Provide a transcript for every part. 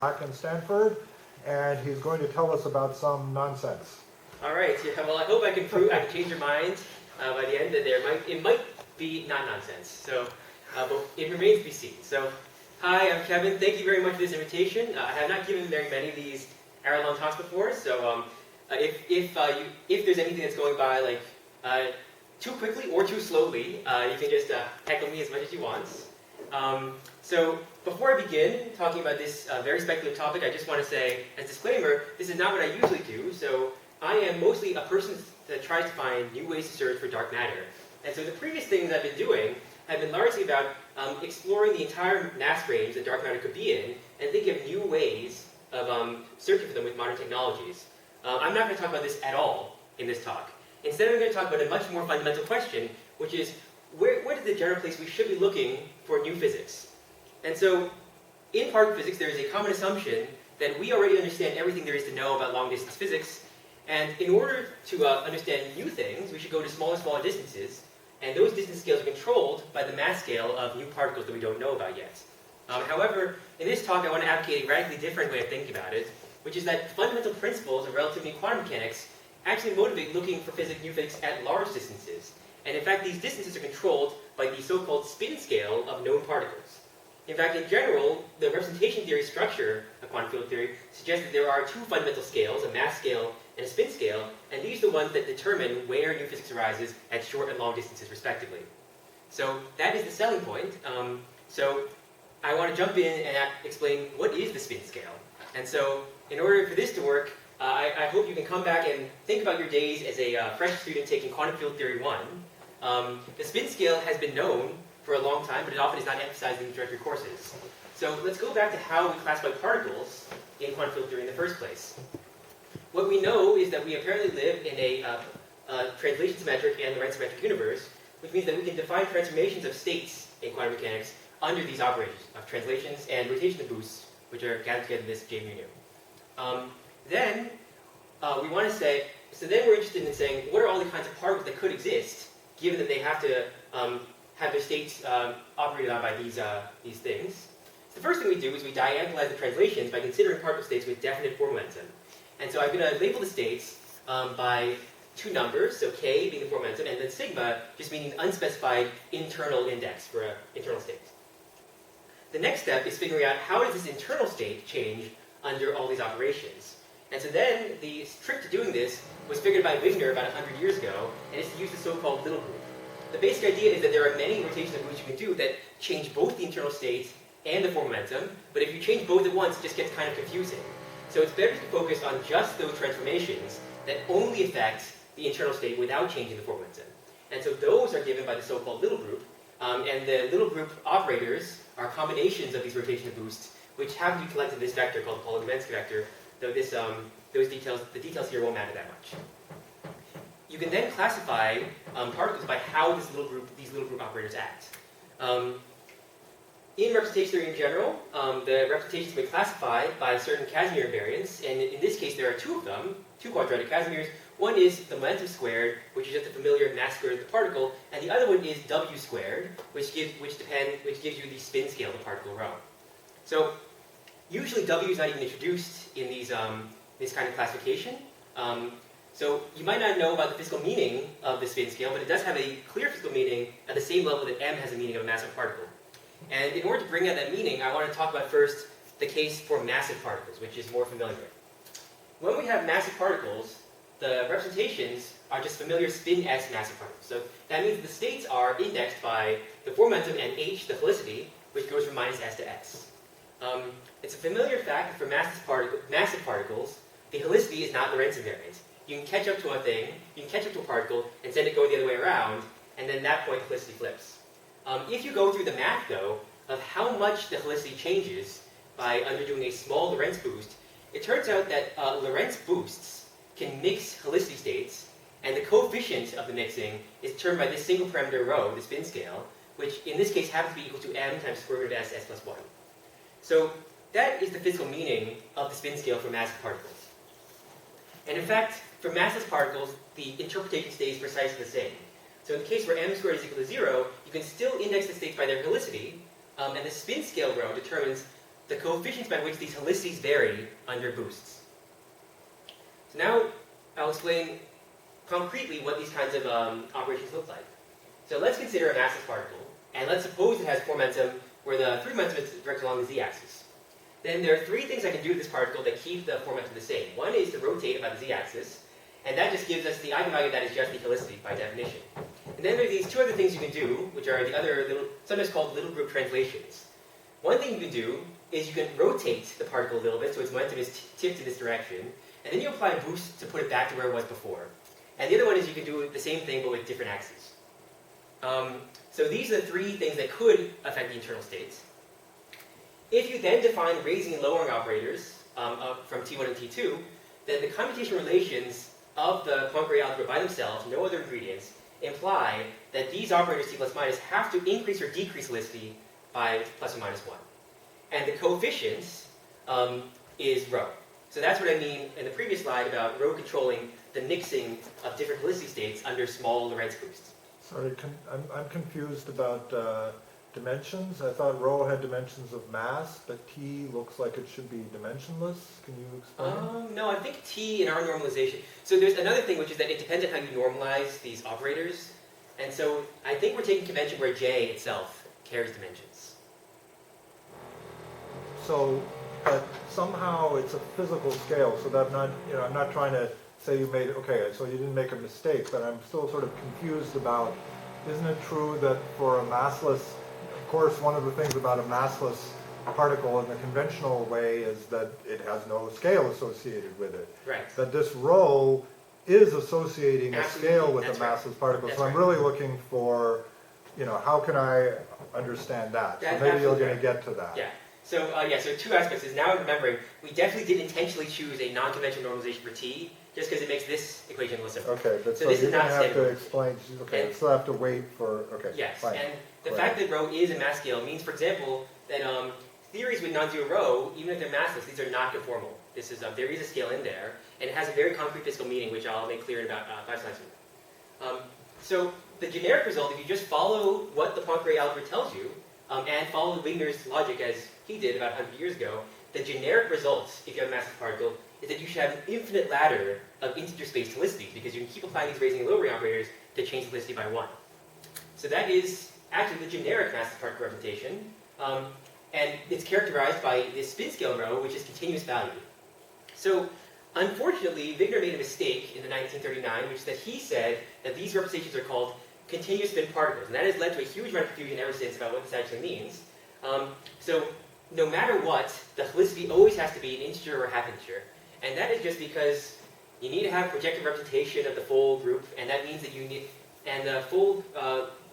Back in Stanford, and he's going to tell us about some nonsense. All right. Yeah, well, I hope I can change your mind by the end. That it might be not nonsense. So, but it remains to be seen. So, hi, I'm Kevin. Thank you very much for this invitation. I have not given very many of these hour-long talks before. So, if there's anything that's going by like too quickly or too slowly, you can just heckle me as much as you want. So before I begin talking about this very speculative topic, I just want to say, as a disclaimer, this is not what I usually do. So I am mostly a person that tries to find new ways to search for dark matter. And so the previous things I've been doing have been largely about exploring the entire mass range that dark matter could be in, and thinking of new ways of searching for them with modern technologies. I'm not going to talk about this at all in this talk. Instead, I'm going to talk about a much more fundamental question, which is, what is the general place we should be looking for new physics? And so, in particle physics, there is a common assumption that we already understand everything there is to know about long-distance physics, and in order to understand new things, we should go to smaller and smaller distances, and those distance scales are controlled by the mass scale of new particles that we don't know about yet. However, in this talk, I want to advocate a radically different way of thinking about it, which is that fundamental principles of relativity and quantum mechanics actually motivate looking for new physics at large distances. And in fact, these distances are controlled by the so-called spin scale of known particles. In fact, in general, the representation theory structure of quantum field theory suggests that there are two fundamental scales, a mass scale and a spin scale, and these are the ones that determine where new physics arises at short and long distances, respectively. So that is the selling point. So I want to jump in and explain what is the spin scale. And so in order for this to work, I hope you can come back and think about your days as a fresh student taking Quantum Field Theory 1. The spin scale has been known for a long time, but it often is not emphasized in introductory courses. So let's go back to how we classify particles in quantum field theory in the first place. What we know is that we apparently live in a translation symmetric and Lorenz symmetric universe, which means that we can define transformations of states in quantum mechanics under these operations of translations and rotation of boosts, which are gathered together in this J mu. Then we want to say, so then we're interested in saying, what are all the kinds of particles that could exist, given that they have to have their states operated on by these things. So the first thing we do is we diagonalize the translations by considering particle states with definite form momentum. And so I'm going to label the states by two numbers, so k being the form momentum, and then sigma just meaning unspecified internal index for an internal state. The next step is figuring out how does this internal state change under all these operations. And so then the trick to doing this was figured by Wigner about 100 years ago, and it's to use the so-called little group. The basic idea is that there are many rotations of boosts you can do that change both the internal state and the form momentum, but if you change both at once, it just gets kind of confusing. So it's better to focus on just those transformations that only affect the internal state without changing the form momentum. And so those are given by the so-called little group, and the little group operators are combinations of these rotation of boosts, which happen to be collected in this vector called the Polygomansky vector, though the details here won't matter that much. You can then classify particles by how these little group operators act. In representation theory in general, the representations can be classified by certain Casimir invariants, and in this case there are two of them, two quadratic Casimirs. One is the momentum squared, which is just the familiar mass squared of the particle, and the other one is W squared, which gives you the spin scale of the particle rho. So usually W is not even introduced in this kind of classification. So you might not know about the physical meaning of the spin scale, but it does have a clear physical meaning at the same level that M has a meaning of a massive particle. And in order to bring out that meaning, I want to talk about first the case for massive particles, which is more familiar. When we have massive particles, the representations are just familiar spin S massive particles. So that means the states are indexed by the form momentum and H, the helicity, which goes from minus S to S. It's a familiar fact that for massive particles, the helicity is not Lorenz invariant. You can catch up to a thing, you can catch up to a particle, and send it going the other way around, and then at that point the helicity flips. If you go through the math, though, of how much the helicity changes by underdoing a small Lorenz boost, it turns out that Lorenz boosts can mix helicity states, and the coefficient of the mixing is determined by this single parameter rho, the spin scale, which in this case happens to be equal to m times square root of s plus 1. So that is the physical meaning of the spin scale for massive particles. And in fact, for massless particles, the interpretation stays precisely the same. So in the case where m squared is equal to 0, you can still index the states by their helicity, and the spin scale rho determines the coefficients by which these helicities vary under boosts. So now I'll explain concretely what these kinds of operations look like. So let's consider a massless particle, and let's suppose it has four momentum where the three momentum is directed along the z-axis. Then there are three things I can do with this particle that keep the four momentum the same. One is to rotate about the z-axis, and that just gives us the eigenvalue that is just the helicity by definition. And then there are these two other things you can do, which are the other little, sometimes called little group translations. One thing you can do is you can rotate the particle a little bit so its momentum is tipped in this direction, and then you apply a boost to put it back to where it was before. And the other one is you can do the same thing but with different axes. So these are the three things that could affect the internal states. If you then define raising and lowering operators from T1 and T2, then the computational relations of the Poincare algebra by themselves, no other ingredients, imply that these operators T plus minus have to increase or decrease helicity by plus or minus 1. And the coefficient is rho. So that's what I mean in the previous slide about rho controlling the mixing of different helicity states under small Lorenz boosts. Sorry, I'm confused about dimensions. I thought rho had dimensions of mass, but T looks like it should be dimensionless. Can you explain? No, I think T in our normalization. So there's another thing, which is that it depends on how you normalize these operators. And so I think we're taking convention where J itself carries dimensions. So, but somehow it's a physical scale, so that I'm not trying to say you made, okay, so you didn't make a mistake, but I'm still sort of confused about, isn't it true that for a massless, of course, one of the things about a massless particle in the conventional way is that it has no scale associated with it. Right. That this rho is associating Absolutely. a scale with That's a right. massless particle. That's So I'm right. really looking for, how can I understand that? So That's maybe you're absolutely going to get to that. Yeah. So so two aspects is now I'm remembering we definitely did intentionally choose a non-conventional normalization for T just because it makes this equation a little simpler. Okay, but So so this you're is going to not have to stable. explain, okay, And- still have to wait for, okay, Yes, fine. and the Right. fact that rho is a mass scale means, for example, that theories with non-zero rho, even if they're massless, these are not conformal. This is there is a scale in there, and it has a very concrete physical meaning, which I'll make clear in about 5 slides from now. So the generic result, if you just follow what the Poincare algebra tells you, and follow Wigner's logic as he did about 100 years ago, the generic result, if you have a massive particle, is that you should have an infinite ladder of integer-spaced helicities, because you can keep applying these raising and lowering operators to change the helicity by 1. So that is actually the generic massive particle representation, and it's characterized by this spin scale rho, which is continuous value. So unfortunately, Wigner made a mistake in the 1939, which is that he said that these representations are called continuous spin particles, and that has led to a huge amount of confusion ever since about what this actually means. So no matter what, the helicity always has to be an integer or a half integer, and that is just because you need to have projective representation of the full group, and that means that you need, and the full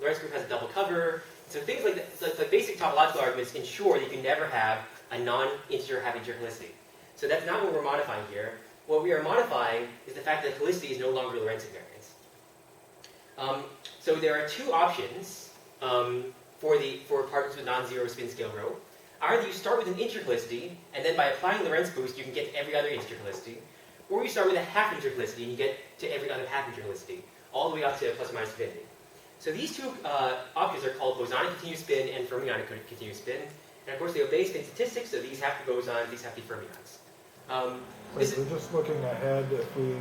Lorenz group has a double cover. So things like that, so the basic topological arguments ensure that you can never have a non-integer half integer helicity. So that's not what we're modifying here. What we are modifying is the fact that helicity is no longer Lorenz invariance. So there are two options for particles with non-zero spin scale rho. Either you start with an integer helicity, and then by applying Lorenz boost, you can get to every other integer helicity, or you start with a half integer helicity, and you get to every other half integer helicity, all the way up to plus or minus infinity. So these two options are called bosonic continuous spin and fermionic continuous spin, and of course they obey spin statistics, so these have to be bosons, these have to be fermions. Wait, we're just looking ahead, if we,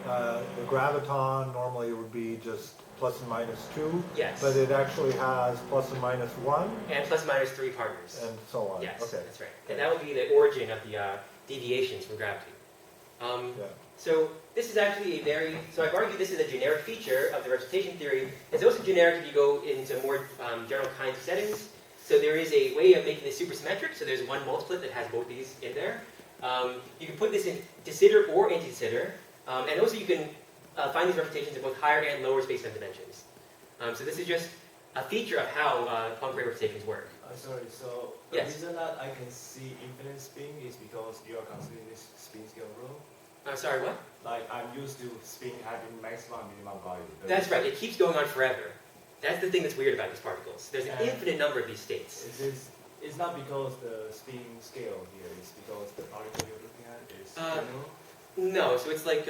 the graviton normally would be just plus and minus 2, Yes. but it actually has plus and minus 1, And plus or minus 3 partners. and so on. Yes, Okay. that's right. And that would be the origin of the deviations from gravity. Yeah. So this is actually so I've argued this is a generic feature of the representation theory. It's also generic if you go into more general kinds of settings. So there is a way of making this supersymmetric, so there's one multiplet that has both these in there. You can put this in de Sitter or anti-de Sitter, and also you can find these representations in both higher and lower space-time dimensions. So this is just a feature of how Poincare representations work. Sorry, so the Yes. reason that I can see infinite spin is because you are considering this spin scale rule. Sorry, what? Like I'm used to spin having maximum and minimum value. That's right, it keeps going on forever. That's the thing that's weird about these particles. There's an And infinite number of these states. It's not because the spin scale here, it's because the particle you're looking at is general. No, so it's like,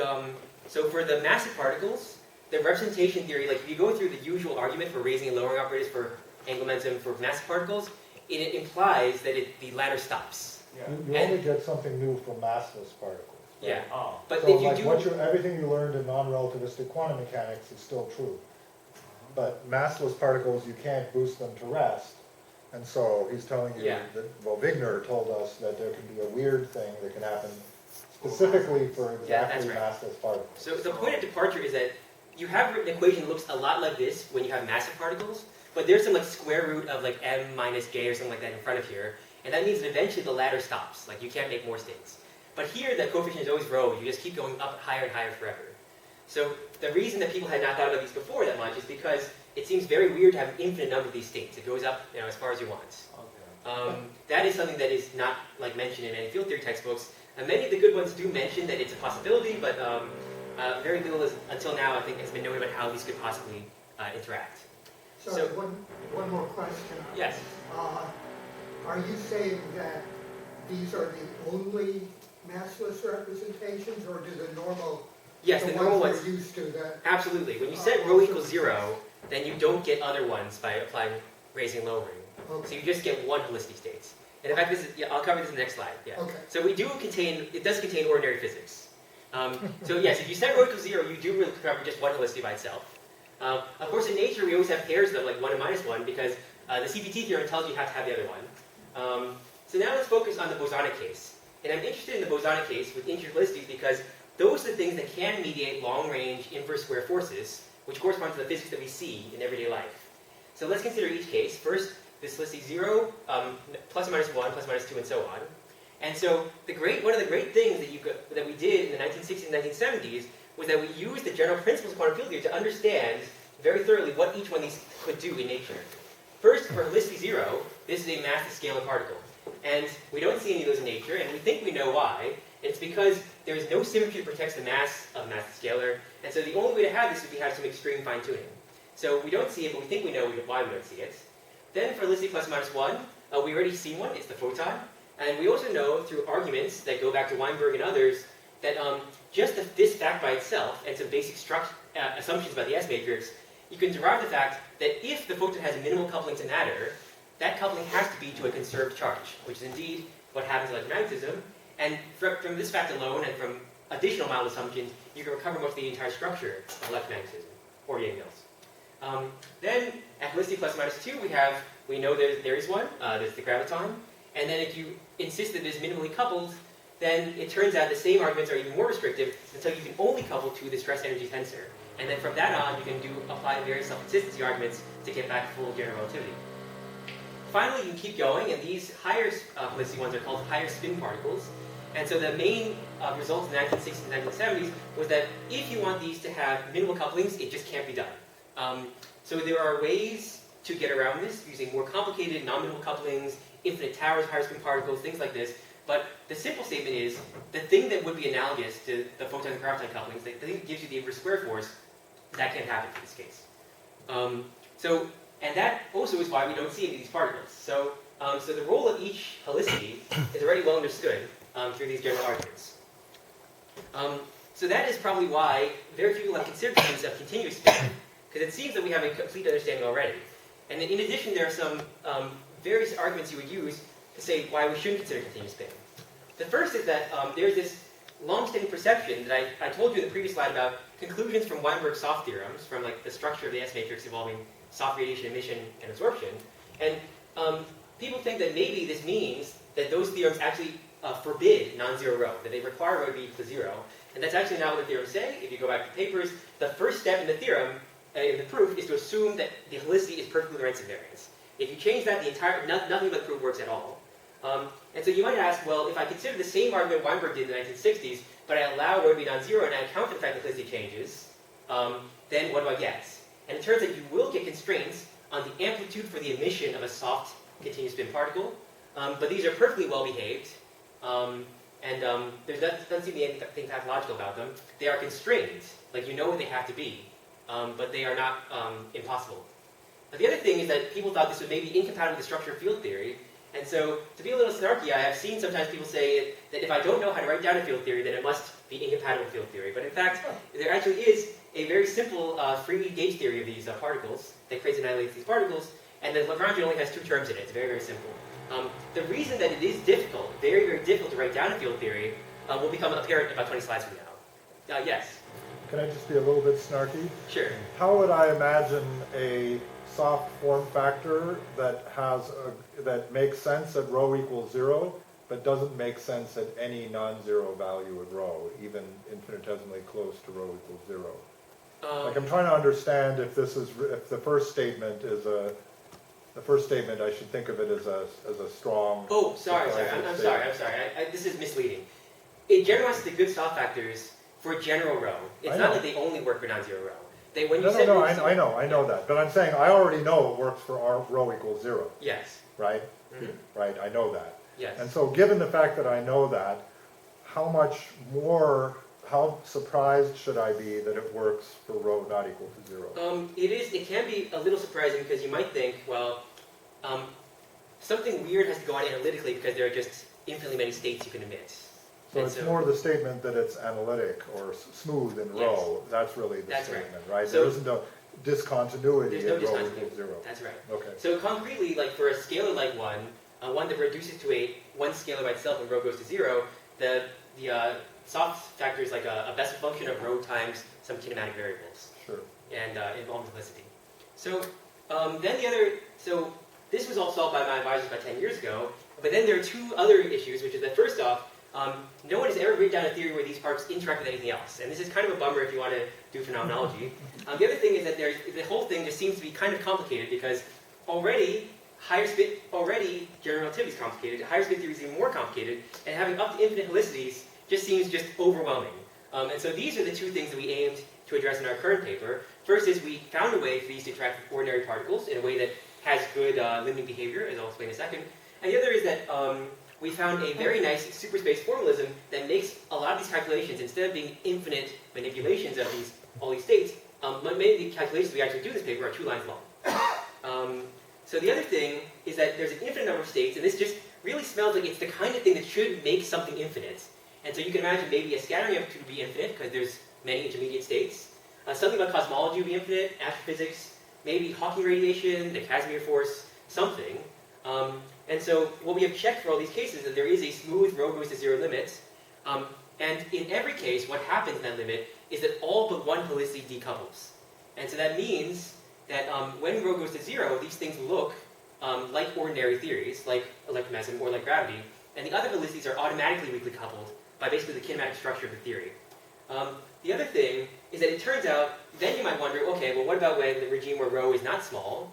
so for the massive particles, the representation theory, like if you go through the usual argument for raising and lowering operators for angular momentum for massive particles, it implies that the ladder stops. Yeah. You only get something new from massless particles. Right? Yeah. Oh. But So if you like do, everything you learned in non-relativistic quantum mechanics is still true. But massless particles, you can't boost them to rest. And so he's telling you Yeah. that, well, Wigner told us that there can be a weird thing that can happen specifically for Yeah, that's exactly right. massless particles. So the point of departure is that you have an equation that looks a lot like this when you have massive particles, but there's some like square root of like m minus j or something like that in front of here, and that means that eventually the ladder stops. Like you can't make more states. But here the coefficient is always rho. You just keep going up higher and higher forever. So the reason that people had not thought about these before that much is because it seems very weird to have an infinite number of these states. It goes up, as far as you want. Okay. That is something that is not like mentioned in any field theory textbooks. And many of the good ones do mention that it's a possibility, but very little is, until now, I think, has been known about how these could possibly interact. Sorry, So- one more question. Yes. Are you saying that these are the only massless representations, or do the normal, Yes, the normal ones ones. we're used to that? Absolutely. When you set rho equals 0, then you don't get other ones by applying raising and lowering. So Okay, you just get one helicity state. And in fact, this is, I'll cover this in the next slide. Yeah. okay. So it does contain ordinary physics. So yes, if you set rho equals 0, you do really cover just one helicity by itself. Of course, in nature, we always have pairs of them, like 1 and minus 1, because the CPT theorem tells you have to have the other one. So now let's focus on the bosonic case. And I'm interested in the bosonic case with integer helicities because those are the things that can mediate long-range inverse square forces, which correspond to the physics that we see in everyday life. So let's consider each case. First, this helicity 0, plus or minus 1, plus or minus 2, and so on. And so one of the great things that we did in the 1960s and 1970s was that we used the general principles of quantum field theory to understand very thoroughly what each one of these could do in nature. First, for helicity 0, this is a massless scalar particle. And we don't see any of those in nature, and we think we know why. It's because there's no symmetry that protects the mass of massless scalar, and so the only way to have this is if we have some extreme fine-tuning. So we don't see it, but we think we know why we don't see it. Then for helicity plus minus 1, we already see one, it's the photon. And we also know through arguments that go back to Weinberg and others that just this fact by itself and some basic assumptions about the S matrix, you can derive the fact that if the photon has minimal coupling to matter, that coupling has to be to a conserved charge, which is indeed what happens in electromagnetism. And from this fact alone and from additional mild assumptions, you can recover most of the entire structure of electromagnetism, or Yang-Mills. Then at helicity plus minus 2, we know there is one, there's the graviton. And then if you insist that it is minimally coupled, then it turns out the same arguments are even more restrictive until you can only couple to the stress energy tensor. And then from that on, you can apply various self-consistency arguments to get back full general relativity. Finally, you can keep going, and these higher helicity ones are called higher spin particles. And so the main results in the 1960s and 1970s was that if you want these to have minimal couplings, it just can't be done. So there are ways to get around this using more complicated non-minimal couplings, infinite towers, higher spin particles, things like this. But the simple statement is the thing that would be analogous to the photon and graviton couplings, the thing that gives you the inverse square force, that can't happen in this case. And that also is why we don't see any of these particles. So the role of each helicity is already well understood through these general arguments. So that is probably why very few people have considered things of continuous spin, because it seems that we have a complete understanding already. And then in addition, there are some various arguments you would use to say why we shouldn't consider continuous spin. The first is that there's this long-standing perception that I told you in the previous slide about conclusions from Weinberg's soft theorems, from like the structure of the S matrix involving soft radiation emission and absorption. And people think that maybe this means that those theorems actually forbid non-zero rho, that they require rho to be equal to 0. And that's actually not what the theorems say. If you go back to papers, the first step in the theorem, in the proof, is to assume that the helicity is perfectly Lorenz invariant. If you change that, nothing but the proof works at all. And so you might ask, well, if I consider the same argument Weinberg did in the 1960s, but I allow rho to be non-zero and I account for the fact that helicity changes, then what do I get? And it turns out you will get constraints on the amplitude for the emission of a soft continuous spin particle, but these are perfectly well behaved, and there doesn't seem to be anything pathological about them. They are constrained, like you know what they have to be, but they are not impossible. Now, the other thing is that people thought this would maybe be incompatible with the structure of field theory, and so to be a little snarky, I have seen sometimes people say that if I don't know how to write down a field theory, then it must be incompatible with field theory. But in fact, there actually is a very simple free gauge theory of these particles that creates and annihilates these particles, And the Lagrangian only has two terms in it. It's very, very simple. The reason that it is difficult, very, very difficult to write down in field theory, will become apparent about 20 slides from now. Yes? Can I just be a little bit snarky? Sure. How would I imagine a soft form factor that that makes sense at rho equals 0, but doesn't make sense at any non-zero value at rho, even infinitesimally close to rho equals 0? Like, I'm trying to understand if the first statement is the first statement, I should think of it as a strong. Oh, sorry. I'm sorry. This is misleading. It generalizes the good soft factors for general rho. It's not like they only work for non-zero rho. I know that. But I'm saying I already know it works for r rho equals 0. Yes. Right? Mm-hmm. Right, I know that. Yes. And so given the fact that I know that, how surprised should I be that it works for rho not equal to 0? It can be a little surprising because you might think, well, something weird has to go on analytically because there are just infinitely many states you can emit. So it's more the statement that it's analytic or smooth in rho. Yes. That's really the statement, right? So there isn't a discontinuity there's no at rho discontinuity. equals 0. That's right. Okay. So concretely, like for a scalar like one that reduces to one scalar by itself when rho goes to 0, the soft factor is like a Bessel function of rho times some kinematic variables. Sure. And involves helicity. So so this was all solved by my advisors about 10 years ago. But then there are two other issues, which is that first off, no one has ever written down a theory where these parts interact with anything else. And this is kind of a bummer if you want to do phenomenology. The other thing is that the whole thing just seems to be kind of complicated because already general relativity is complicated, higher speed theory is even more complicated, and having up to infinite helicities just seems just overwhelming. And so these are the two things that we aimed to address in our current paper. First is we found a way for these to interact with ordinary particles in a way that has good limiting behavior, as I'll explain in a second. And the other is that we found a very nice superspace formalism that makes a lot of these calculations, instead of being infinite manipulations of all these states, many of the calculations we actually do in this paper are 2 lines long. So the other thing is that there's an infinite number of states, and this just really smells like it's the kind of thing that should make something infinite. And so you can imagine maybe a scattering amplitude would be infinite, because there's many intermediate states. Something about cosmology would be infinite, astrophysics, maybe Hawking radiation, the Casimir force, something. And so what we have checked for all these cases is that there is a smooth rho goes to 0 limit. And in every case, what happens in that limit is that all but one helicity decouples. And so that means that when rho goes to 0, these things look like ordinary theories, like electromagnetism or like gravity, and the other helicities are automatically weakly coupled by basically the kinematic structure of the theory. The other thing is that it turns out, then you might wonder, okay, well what about when the regime where rho is not small?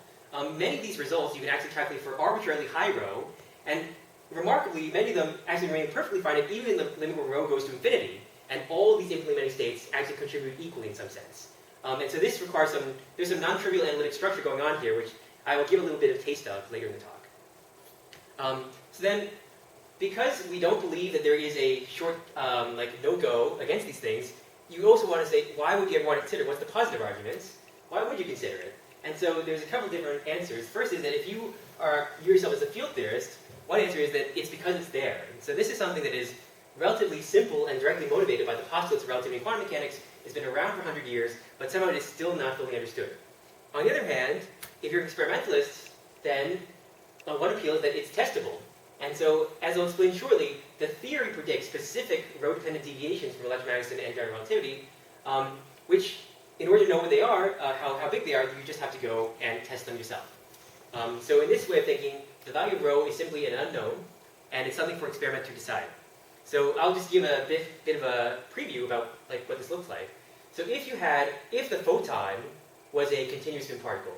Many of these results you can actually calculate for arbitrarily high rho, and remarkably, many of them actually remain perfectly fine even in the limit where rho goes to infinity, and all these infinitely many states actually contribute equally in some sense. And so this requires there's some non-trivial analytic structure going on here, which I will give a little bit of taste of later in the talk. So then, because we don't believe that there is a short, no-go against these things, you also want to say, why would you ever want to consider? What's the positive arguments? Why would you consider it? And so there's a couple different answers. First is that if you yourself as a field theorist, one answer is that it's because it's there. And so this is something that is relatively simple and directly motivated by the postulates of relativity and quantum mechanics. It's been around for 100 years, but somehow it is still not fully understood. On the other hand, if you're an experimentalist, then one appeal is that it's testable. And so, as I'll explain shortly, the theory predicts specific rho-dependent deviations from electromagnetism and general relativity, which, in order to know what they are, how big they are, you just have to go and test them yourself. So in this way of thinking, the value of rho is simply an unknown, and it's something for experiment to decide. So I'll just give a bit of a preview about what this looks like. So if the photon was a continuous spin particle,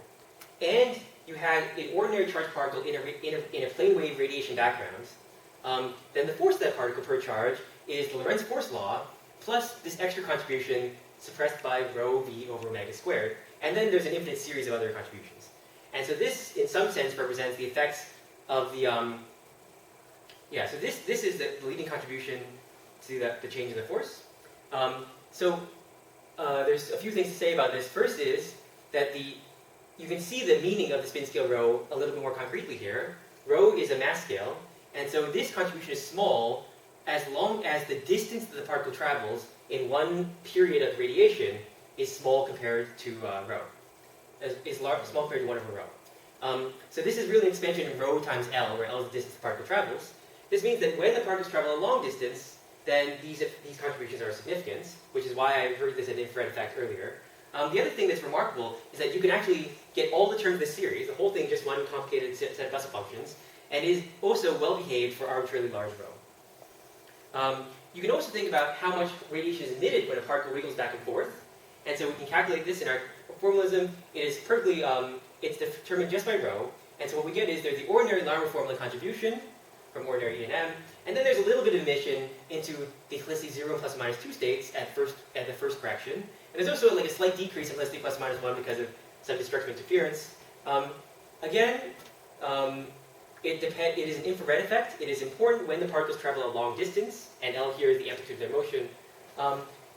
and you had an ordinary charged particle in a plane wave radiation background, then the force of that particle per charge is the Lorenz Force Law plus this extra contribution suppressed by rho v over omega squared, and then there's an infinite series of other contributions. And so this, in some sense, represents the effects of the so this is the leading contribution to the change in the force. There's a few things to say about this. First is that you can see the meaning of the spin scale rho a little bit more concretely here. Rho is a mass scale, and so this contribution is small as long as the distance that the particle travels in one period of radiation is small compared to rho. Small compared to 1 over rho. So this is really an expansion in rho times L, where L is the distance the particle travels. This means that when the particles travel a long distance, then these contributions are significant, which is why I referred to this as an infrared effect earlier. The other thing that's remarkable is that you can actually get all the terms of this series, the whole thing just one complicated set of Bessel functions, and is also well behaved for arbitrarily large rho. You can also think about how much radiation is emitted when a particle wiggles back and forth, and so we can calculate this in our formalism. It is perfectly, it's determined just by rho, and so what we get is there's the ordinary Larmor formula contribution from ordinary E and M, and then there's a little bit of emission into the helicity 0 plus minus 2 states at the first correction. And there's also like a slight decrease in helicity plus minus 1 because of some destructive interference. Again, it is an infrared effect. It is important when the particles travel a long distance, and L here is the amplitude of their motion.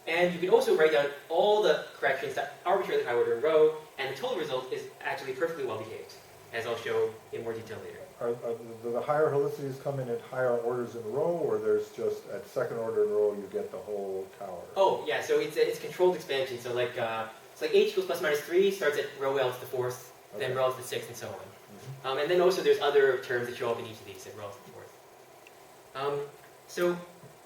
And you can also write down all the corrections that arbitrarily high order in rho, and the total result is actually perfectly well behaved, as I'll show in more detail later. Do the higher helicities come in at higher orders in rho, or there's just at second order in rho you get the whole tower? Oh, yeah, so it's controlled expansion. So like, it's like h equals plus minus 3 starts at rho L to the 4th, then rho L to the 6th, and so on. And then also there's other terms that show up in each of these at rho L to the 4th. So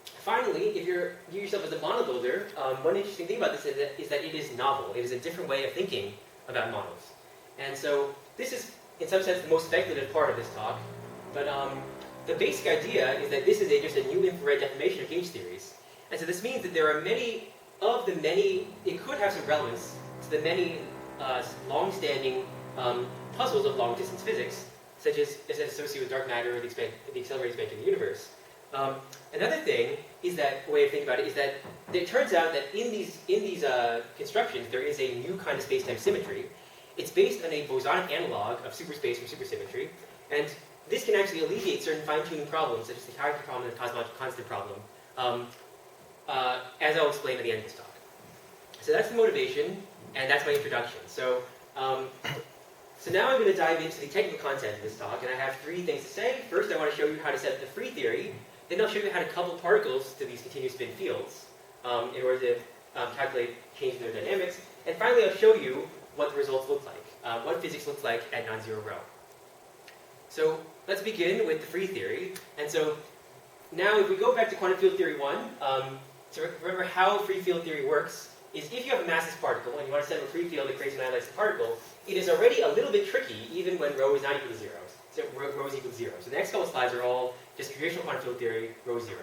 finally, if you yourself as a model builder, one interesting thing about this is that it is novel. It is a different way of thinking about models. And so this is, in some sense, the most speculative part of this talk. But the basic idea is that this is just a new infrared deformation of gauge theories. And so this means that there are many, it could have some relevance to the many long-standing puzzles of long-distance physics, such as associated with dark matter or the accelerated expansion of the universe. Another thing is that, a way of thinking about it, is that it turns out that in these constructions, there is a new kind of space-time symmetry. It's based on a bosonic analog of superspace from supersymmetry, and this can actually alleviate certain fine-tuning problems, such as the character problem and the cosmological constant problem, as I'll explain at the end of this talk. So that's the motivation, and that's my introduction. So now I'm going to dive into the technical content of this talk, and I have three things to say. First, I want to show you how to set up the free theory. Then I'll show you how to couple particles to these continuous spin fields in order to calculate change in their dynamics. And finally, I'll show you what the results look like, what physics looks like at non-zero rho. So let's begin with the free theory. And so now if we go back to quantum field theory 1, to remember how free field theory works is if you have a massless particle and you want to set up a free field that creates and annihilates the particle, it is already a little bit tricky even when rho is not equal to 0. So rho is equal to 0. So the next couple slides are all just traditional quantum field theory, rho 0.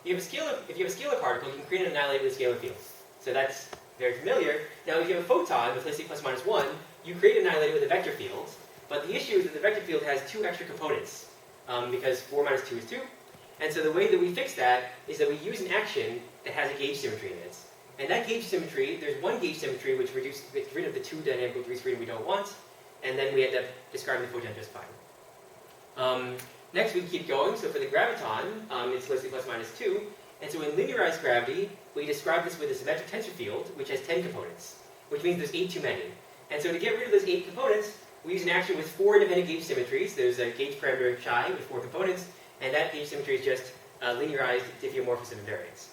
If you have a scalar particle, you can create and annihilate with a scalar field. So that's very familiar. Now if you have a photon with, let's say, plus minus 1, you create and annihilate it with a vector field. But the issue is that the vector field has two extra components, because 4 minus 2 is 2. And so the way that we fix that is that we use an action that has a gauge symmetry in it. And that gauge symmetry, there's one gauge symmetry which gets rid of the two dynamical degrees freedom we don't want, and then we end up describing the photon just fine. Next we keep going. So for the graviton, it's let's say plus minus 2. And so in linearized gravity, we describe this with a symmetric tensor field, which has 10 components, which means there's 8 too many. And so to get rid of those 8 components, we use an action with 4 independent gauge symmetries. There's a gauge parameter chi with 4 components, and that gauge symmetry is just linearized diffeomorphism invariance.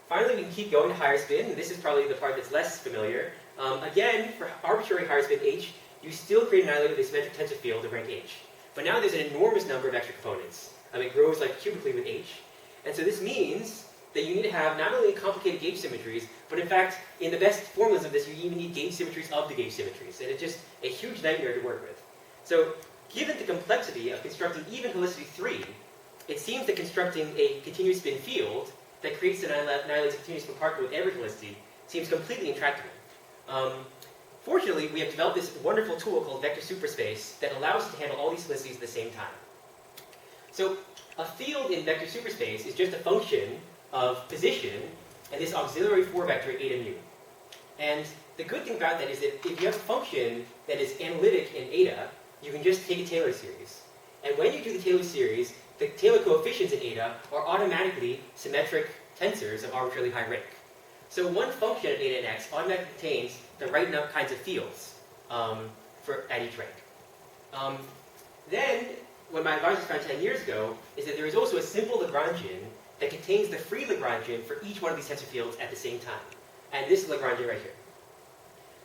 Finally, we can keep going to higher spin, and this is probably the part that's less familiar. Again, for arbitrary higher spin h, you still create an annihilate with a symmetric tensor field of rank h. But now there's an enormous number of extra components. It grows like cubically with h. And so this means that you need to have not only complicated gauge symmetries, but in fact, in the best formalism of this, you even need gauge symmetries of the gauge symmetries. And it's just a huge nightmare to work with. So given the complexity of constructing even helicity 3, it seems that constructing a continuous spin field that creates and annihilates a continuous spin particle with every helicity seems completely intractable. Fortunately, we have developed this wonderful tool called vector superspace that allows us to handle all these helicities at the same time. So a field in vector superspace is just a function of position and this auxiliary 4 vector eta mu. And the good thing about that is that if you have a function that is analytic in eta, you can just take a Taylor series. And when you do the Taylor series, the Taylor coefficients in eta are automatically symmetric tensors of arbitrarily high rank. So one function of eta and x automatically contains the right kinds of fields at each rank. Then, what my advisors found 10 years ago is that there is also a simple Lagrangian that contains the free Lagrangian for each one of these tensor fields at the same time. And this is Lagrangian right here.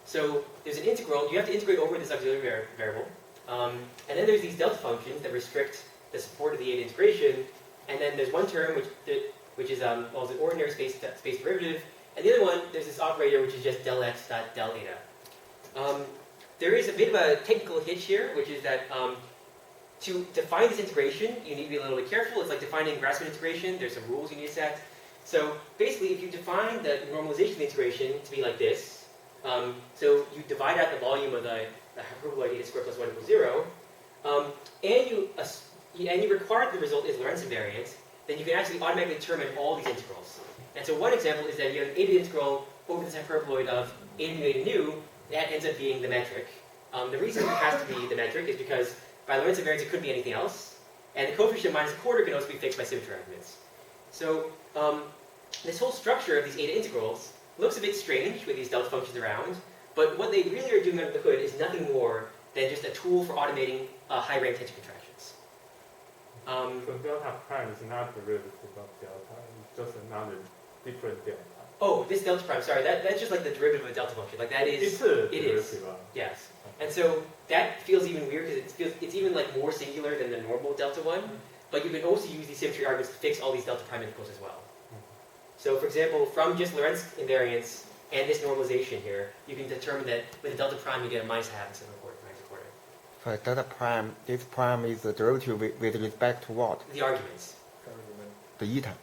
So there's an integral. You have to integrate over this auxiliary variable. And then there's these delta functions that restrict the support of the eta integration. And then there's one term which is well, the ordinary space derivative. And the other one, there's this operator which is just del x dot del eta. There is a bit of a technical hitch here, which is that to define this integration, you need to be a little bit careful. It's like defining Grassmann integration. There's some rules you need to set. So basically, if you define the normalization of the integration to be like this, so you divide out the volume of the hyperboloid eta squared plus 1 equals 0, and you require that the result is Lorenz invariant, then you can actually automatically determine all these integrals. And so one example is that you have an eta integral over this hyperboloid of eta mu eta nu, that ends up being the metric. The reason it has to be the metric is because by Lorenz invariance it could be anything else, and the coefficient minus a quarter can also be fixed by symmetry arguments. So this whole structure of these eta integrals looks a bit strange with these delta functions around, but what they really are doing under the hood is nothing more than just a tool for automating high-rank tension contractions. So delta prime is not derivative of delta, it's just another different delta. Oh, this delta prime, sorry, that's just like the derivative of a delta function. Like that is, It's a it derivative. is. Yes. And so that feels even weird because it's even like more singular than the normal delta one, but you can also use these symmetry arguments to fix all these delta prime integrals as well. So for example, from just Lorenz invariance and this normalization here, you can determine that with a delta prime you get a minus half instead of a quarter, minus a quarter. For delta prime, this prime is the derivative with respect to what? The arguments. The eta.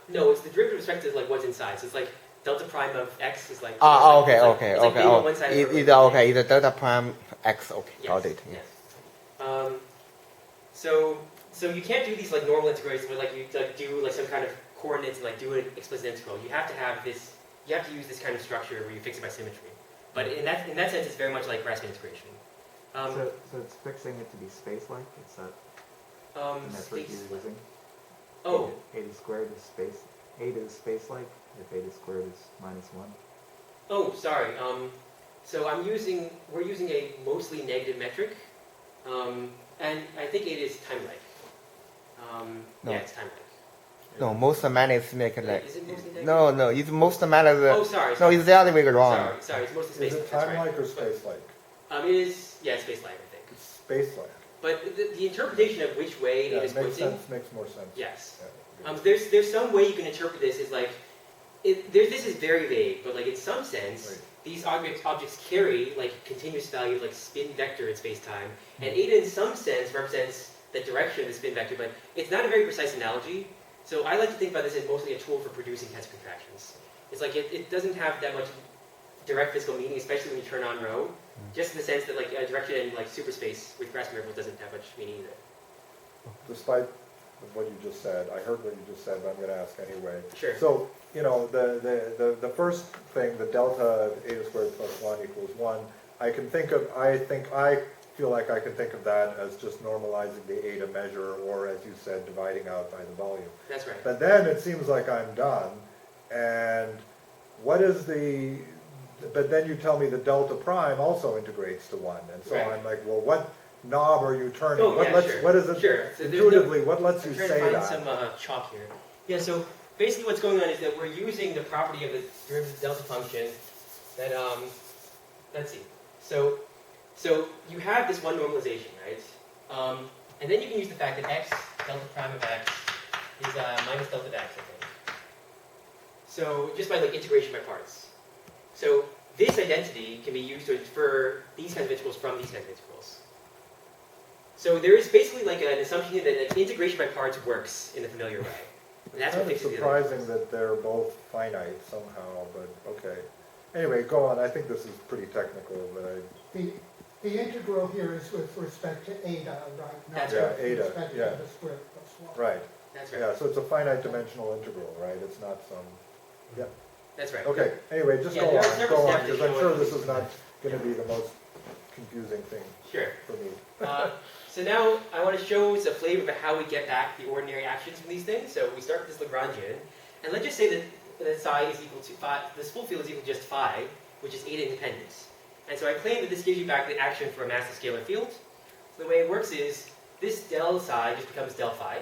No, it's the derivative with respect to like what's inside. So it's like delta prime of x is like. Okay. It's like being on one side of the It's okay. It's a delta prime x. Okay, Yes, got it. yes. So you can't do these like normal integrations where like you like do like some kind of coordinates and like do an explicit integral. You have to have this. You have to use this kind of structure where you fix it by symmetry. But in that sense, it's very much like Grassmann integration. So it's fixing it to be space-like? Is that the metric Space. you're using? Oh, Eta squared is space. Eta is space-like if eta squared is -1. oh, sorry. So we're using a mostly negative metric, and I think it is time-like. No. Yeah, it's time-like. No, most minus make like. Is it mostly negative? No, it's most minus. Oh, sorry. No, sorry. it's the other way around. Sorry, it's mostly Is space. it That's right. time-like or space-like? It is, yeah, space-like, I think. It's space-like. But the interpretation of which way Yeah, it is it makes pointing, sense, makes more sense. yes. Yeah. There's some way you can interpret this as like, this is very vague, but like in some sense, Right. these objects carry like a continuous value of like spin vector in space-time, Hmm. and eta in some sense represents the direction of the spin vector, but it's not a very precise analogy. So I like to think about this as mostly a tool for producing tensor contractions. It's like it doesn't have that much direct physical meaning, especially when you turn on rho, just in the sense that like a direction in like superspace with Grassmann variables doesn't have much meaning either. Despite what you just said, I heard what you just said, but I'm going to ask anyway. Sure. So, the first thing, the delta of eta squared plus 1 equals 1, I feel like I can think of that as just normalizing the eta measure, or as you said, dividing out by the volume. That's right. But then it seems like I'm done, and but then you tell me the delta prime also integrates to 1, and so Right. I'm like, well, what knob are you turning? Oh, yeah, sure. What is it, Sure. So there's intuitively, what lets you I'm trying say to find that? some chalk here. Yeah, so basically what's going on is that we're using the property of the derivative delta function that, let's see. So you have this one normalization, right? And then you can use the fact that x, delta prime of x, is minus delta of x, I think. So just by like integration by parts. So this identity can be used to infer these kinds of integrals from these kinds of integrals. So there is basically like an assumption here that like, integration by parts works in the familiar way. And that's what It's fixes the other surprising that they're both finite somehow, but okay. Anyway, go on. I think this is pretty technical, but The integral here is with respect to eta, right? Not That's right. with Yeah, eta, respect yeah. to the square plus 1. right. That's right. Yeah, so it's a finite dimensional integral, right? It's not some. Yeah. That's right. Okay. Anyway, just Yeah, go there are on, several go on, steps because that I'm show sure it. this is not going to be the most confusing thing Sure. for me. So now I want to show us a flavor of how we get back the ordinary actions from these things. So we start with this Lagrangian, and let's just say that psi is equal to phi. This full field is equal to just phi, which is eta independence. And so I claim that this gives you back the action for a massless scalar field. So the way it works is this del psi just becomes del phi.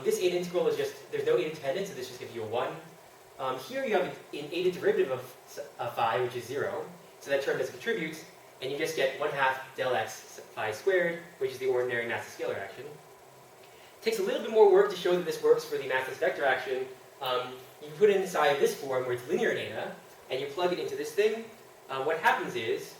This eta integral is just, there's no eta dependence, so this just gives you a 1. Here you have an eta derivative of phi, which is 0. So that term doesn't contribute. and you just get 1/2 del x phi squared, which is the ordinary massless scalar action. It takes a little bit more work to show that this works for the massless vector action. You put it inside this form where it's linear in eta, and you plug it into this thing. What happens is,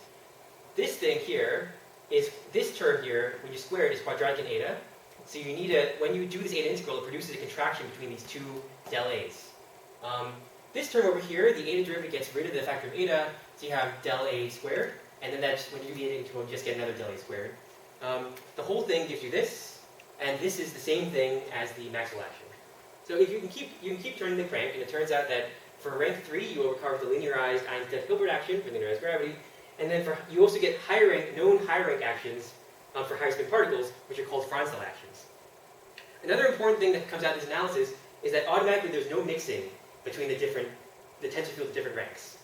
this thing here is, this term here, when you square it, is quadratic in eta. So you need when you do this eta integral, it produces a contraction between these two del a's. This term over here, the eta derivative gets rid of the factor of eta, so you have del a squared, and then that's when you do the eta integral, you just get another del a squared. The whole thing gives you this, and this is the same thing as the Maxwell action. So if you can keep turning the crank, and it turns out that for rank 3, you will recover the linearized Einstein-Hilbert action for linearized gravity, and then you also get known higher rank actions for higher spin particles, which are called Franz actions. Another important thing that comes out of this analysis is that automatically there's no mixing between the tensor fields of different ranks.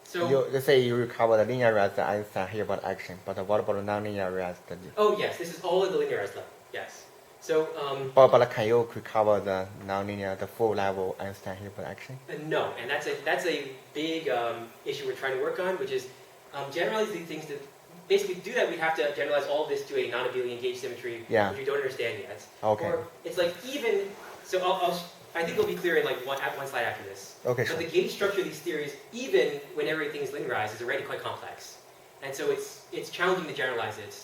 So Let's say you recover the linearized Einstein-Hilbert action, but what about the non-linearized? oh yes, this is all at the linearized level. Yes. So But can you recover the non-linear, the full level Einstein-Hilbert action? no, and that's a big issue we're trying to work on, which is generalize these things to basically do that. We have to generalize all of this to a non-abelian gauge symmetry, which we don't understand yet. Okay. Or it's like even so. I think it'll be clear in like one slide after this. Okay, So sure. the gauge structure of these theories, even when everything is linearized, is already quite complex, and so it's challenging to generalize it.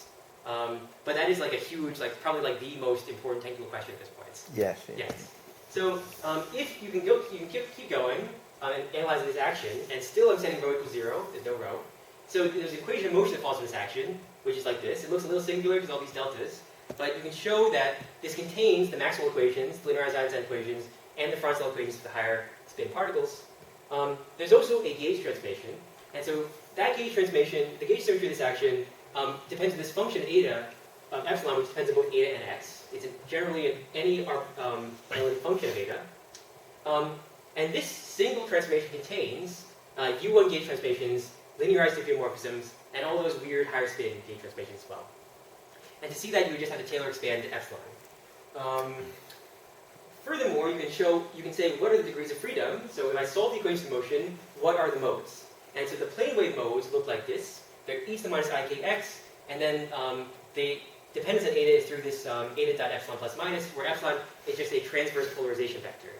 But that is like a huge, probably the most important technical question at this point. Yes. Yes. So if you can keep going and analyzing this action, and still I'm setting rho equals 0. There's no rho. So there's an equation of motion that follows from this action, which is like this. It looks a little singular because all these deltas, but you can show that this contains the Maxwell equations, the linearized Einstein equations, and the Franz equations for the higher spin particles. There's also a gauge transformation, and so that gauge transformation, the gauge symmetry of this action, depends on this function eta of epsilon, which depends on both eta and x. It's generally any analytic function of eta. And this single transformation contains U1 gauge transformations, linearized diffeomorphisms, and all those weird higher spin gauge transformations as well. And to see that, you would just have to Taylor expand epsilon. Furthermore, you can say, what are the degrees of freedom? So if I solve the equation of motion, what are the modes? And so the plane wave modes look like this. They're e to the minus ikx, and then the dependence on eta is through this eta dot epsilon plus minus, where epsilon is just a transverse polarization vector.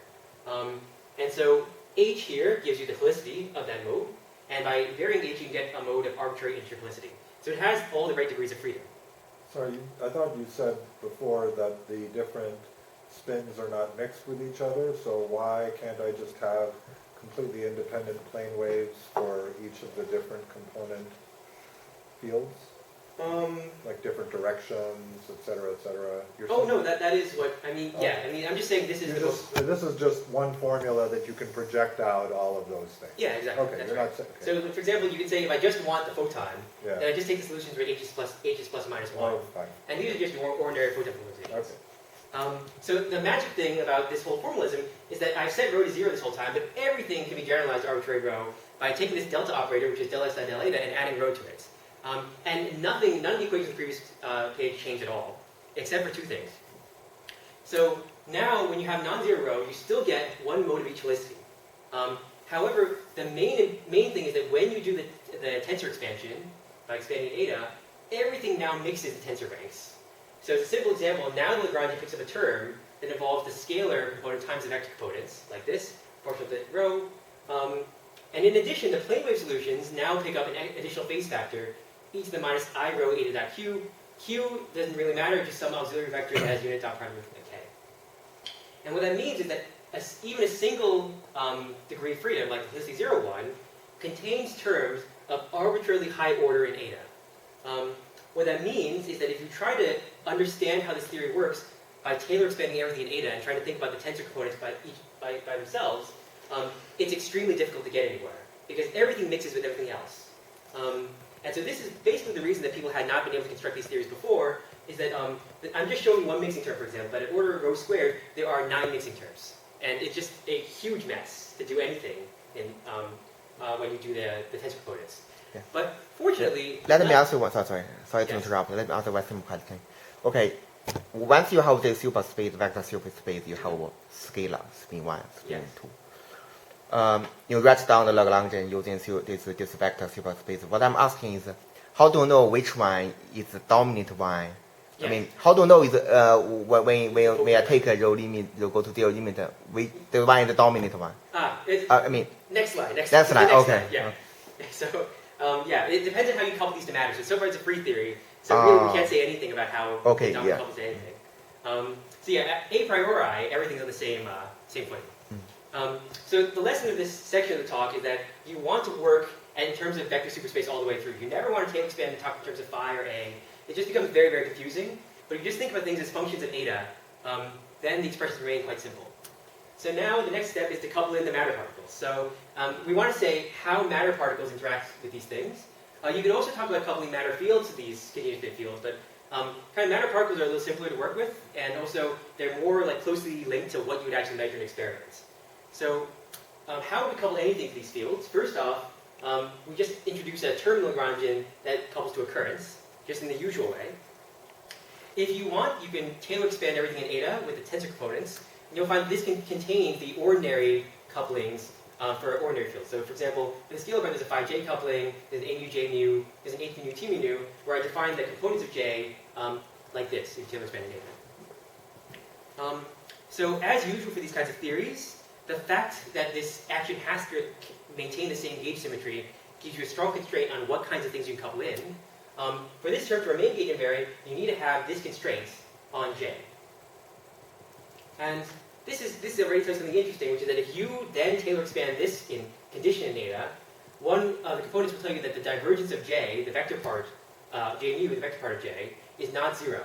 And so h here gives you the helicity of that mode, and by varying h, you can get a mode of arbitrary integer helicity. So it has all the right degrees of freedom. Sorry, I thought you said before that the different spins are not mixed with each other, so why can't I just have completely independent plane waves for each of the different component fields? Like different directions, et cetera, et cetera. Oh no, that is what, I mean, yeah, I mean, I'm just saying this is the most... This is just one formula that you can project out all of those things. Yeah, exactly, Okay, that's you're right. not saying, So, for example, you can say if I just want the photon, yeah. then I just take the solutions where h is plus minus 1. Oh, fine. And these are just your ordinary photon polarizations. Okay. So the magic thing about this whole formalism is that I've set rho to 0 this whole time, but everything can be generalized to arbitrary rho by taking this delta operator, which is del s dot del eta, and adding rho to it. And none of the equations in the previous page change at all, except for two things. So now, when you have non-zero rho, you still get one mode of each helicity. However, the main thing is that when you do the tensor expansion, by expanding eta, everything now mixes the tensor ranks. So as a simple example, now the Lagrangian picks up a term that involves the scalar component times the vector components, like this, proportional to rho. And in addition, the plane wave solutions now pick up an additional phase factor, e to the minus I rho eta dot q. Q doesn't really matter, just some auxiliary vector that has unit dot prime root from k. And what that means is that even a single degree of freedom, like the helicity 0, 1, contains terms of arbitrarily high order in eta. What that means is that if you try to understand how this theory works by Taylor expanding everything in eta and trying to think about the tensor components by themselves, it's extremely difficult to get anywhere because everything mixes with everything else. And so this is basically the reason that people had not been able to construct these theories before, is that I'm just showing one mixing term, for example, but at order rho squared, there are 9 mixing terms. And it's just a huge mess to do anything when you do the tensor components. Yeah. But fortunately... Let me ask you one, sorry to Yes. interrupt. Let me ask you one simple question. Okay, once you have the superspace, vector superspace, you have a scalar, spin 1, spin Yes. 2. write down the Lagrangian using this vector superspace. What I'm asking is, how do you know which one is the dominant one? Yes. I mean, how do you know is when I take a row limit, you go to zero limit, the one is the dominant one? I mean, next slide. next slide. Okay. Yeah. So yeah, it depends on how you couple these to matter. So far it's a free theory, so really we can't say anything about how the dominant couples to anything. So yeah, a priori, everything's on the same footing. So the lesson of this section of the talk is that you want to work in terms of vector superspace all the way through. You never want to tail expand and talk in terms of phi or a. It just becomes very, very confusing. But if you just think about things as functions of eta, then the expressions remain quite simple. So now the next step is to couple in the matter particles. So we want to say how matter particles interact with these things. You can also talk about coupling matter fields to these continuous bit fields, but kind of matter particles are a little simpler to work with, and also they're more like closely linked to what you would actually measure in experiments. So how do we couple anything to these fields? First off, we just introduce a term Lagrangian that couples to a current, just in the usual way. If you want, you can tail expand everything in eta with the tensor components, and you'll find this can contain the ordinary couplings for ordinary fields. So for example, in the scalar band there's a phi j coupling, there's an a mu j mu, there's an a mu t mu, where I define the components of j like this, if you tail expand in eta. So as usual for these kinds of theories, the fact that this action has to maintain the same gauge symmetry gives you a strong constraint on what kinds of things you can couple in. For this term to remain gauge invariant, you need to have this constraint on j. And this already tells something interesting, which is that if you then Taylor expand this in condition in eta, one of the components will tell you that the divergence of j, the vector part, j mu, the vector part of j, is not zero.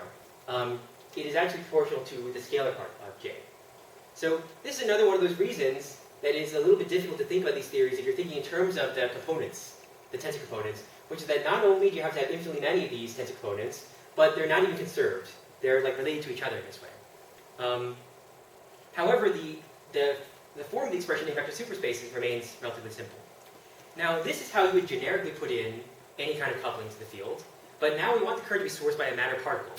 It is actually proportional to the scalar part of j. So this is another one of those reasons that is a little bit difficult to think about these theories if you're thinking in terms of the components, the tensor components, which is that not only do you have to have infinitely many of these tensor components, but they're not even conserved. They're like related to each other in this way. However, the form of the expression in vector superspaces remains relatively simple. Now, this is how you would generically put in any kind of coupling to the field, but now we want the current to be sourced by a matter particle.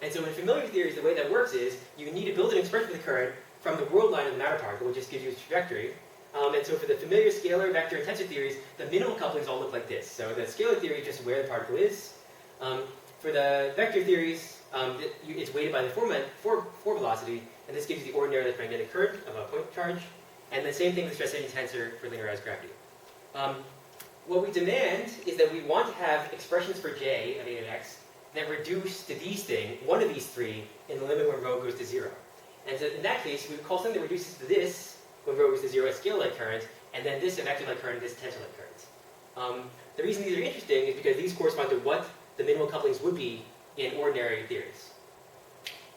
And so in familiar theories, the way that works is you need to build an expression for the current from the world line of the matter particle, which just gives you its trajectory. And so for the familiar scalar, vector, and tensor theories, the minimal couplings all look like this. So the scalar theory is just where the particle is. For the vector theories, it's weighted by the form velocity, and this gives you the ordinary electromagnetic current of a point charge. And the same thing with the stress energy tensor for linearized gravity. What we demand is that we want to have expressions for j of eta x that reduce to these things, one of these three, in the limit when rho goes to 0. And so in that case, we would call something that reduces to this when rho goes to 0 a scale-like current, and then this a vector-like current, this tensor-like current. The reason these are interesting is because these correspond to what the minimal couplings would be in ordinary theories.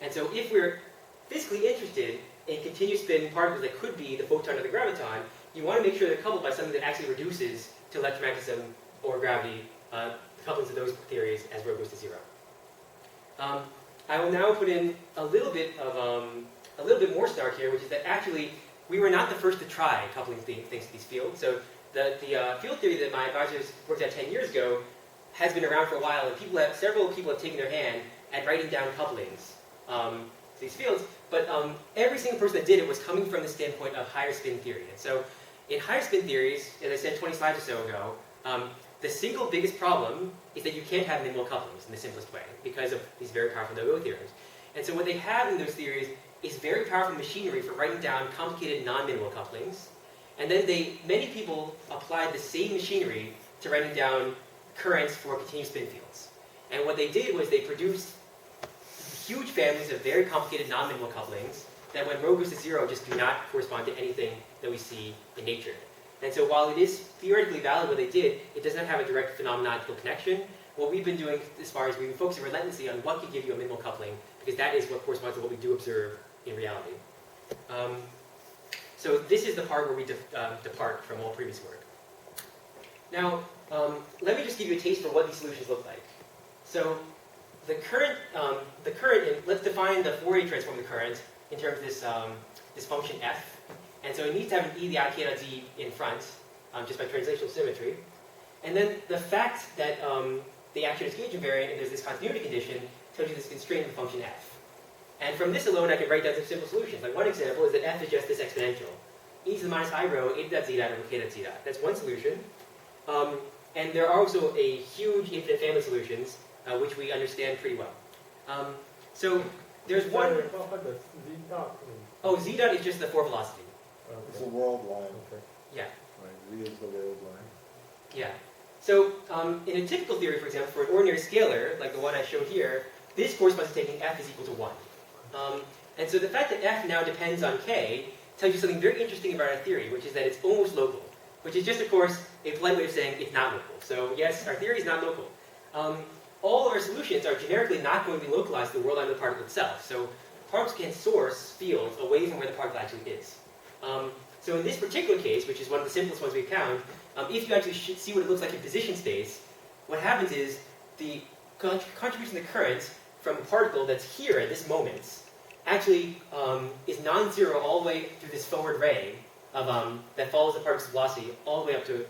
And so if we're physically interested in continuous spin particles that could be the photon or the graviton, you want to make sure they're coupled by something that actually reduces to electromagnetism or gravity, the couplings of those theories as rho goes to 0. I will now put in a little bit more snark here, which is that actually we were not the first to try coupling things to these fields. So the field theory that my advisors worked at 10 years ago has been around for a while, and several people have taken their hand at writing down couplings to these fields. But every single person that did it was coming from the standpoint of higher spin theory. And so in higher spin theories, as I said 20 slides or so ago, the single biggest problem is that you can't have minimal couplings in the simplest way because of these very powerful no-go theorems. And so what they have in those theories is very powerful machinery for writing down complicated non-minimal couplings. And then many people applied the same machinery to writing down currents for continuous spin fields. And what they did was they produced huge families of very complicated non-minimal couplings that when rho goes to 0 just do not correspond to anything that we see in nature. And so while it is theoretically valid what they did, it does not have a direct phenomenological connection. What we've been doing as far as we've been focusing relentlessly on what could give you a minimal coupling, because that is what corresponds to what we do observe in reality. So this is the part where we depart from all previous work. Now, let me just give you a taste for what these solutions look like. So the current, let's define the Fourier transform of the current in terms of this function f. And so it needs to have an e to the I k dot z in front, just by translational symmetry. And then the fact that the action is gauge invariant and there's this continuity condition tells you this constraint of the function f. And from this alone, I can write down some simple solutions. Like one example is that f is just this exponential. e to the minus I rho a dot z dot over k dot z dot. That's one solution. And there are also a huge infinite family of solutions, which we understand pretty well. So there's one. What does z dot mean? Oh, z dot is just the four velocity. It's a world line. Okay. Yeah. Right, Z is the world line. Yeah. So in a typical theory, for example, for an ordinary scalar, like the one I showed here, this corresponds to taking f is equal to 1. And so the fact that f now depends on k tells you something very interesting about our theory, which is that it's almost local, which is just, of course, a polite way of saying it's not local. So yes, our theory is not local. All of our solutions are generically not going to be localized to the world line of the particle itself. So particles can source fields away from where the particle actually is. So in this particular case, which is one of the simplest ones we've found, if you actually see what it looks like in position space, what happens is the contribution of the current from a particle that's here at this moment actually is non-zero all the way through this forward ray of, that follows the particle's velocity all the way up to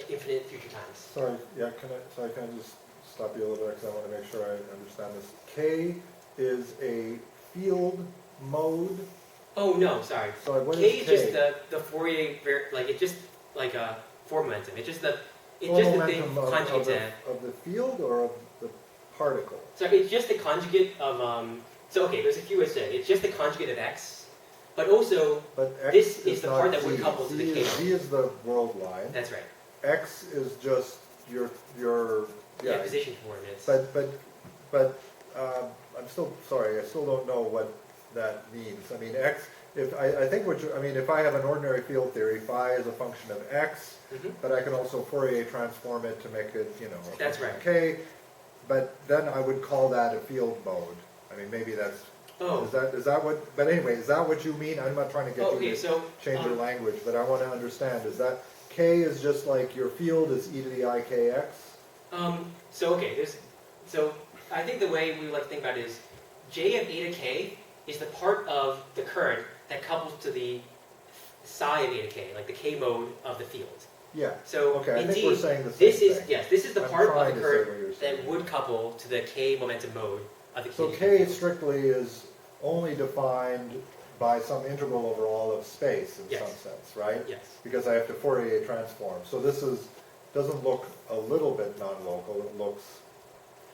infinite future times. Sorry, yeah, can I just stop you a little bit because I want to make sure I understand this. K is a field mode. Oh no, sorry. Sorry, what K is is just the Fourier, it's just like a four momentum. It's just the thing momentum conjugate to. of the field or of the particle? So it's just the conjugate of, so okay, there's a few ways to say it. It's just the conjugate of x, but also, But X this is the not part that would Z. couple to the Z K. is the world line. that's right. X is just your Yeah, position coordinates. But I'm still sorry. I still don't know what that means. I mean, X. I think if I have an ordinary field theory, phi is a function of X, but I can also Fourier transform it to make it, a That's function of right. K. But then I would call that a field mode. I mean, maybe that's. Oh. Is that what? But anyway, is that what you mean? I'm not trying to get you Okay, to so change your language, but I want to understand. Is that K is just like your field is e to the I k x? So I think the way we like to think about it is J of eta k is the part of the current that couples to the psi of eta k, like the K mode of the field. Yeah. So Okay, I indeed, think we're saying the same thing. this is the I'm part of trying the to say what current you're saying. that would couple to the K momentum mode of the So K. K strictly is only defined by some integral over all of space in Yes. some sense, right? Yes. Because I have to Fourier transform. So this doesn't look a little bit non-local. It looks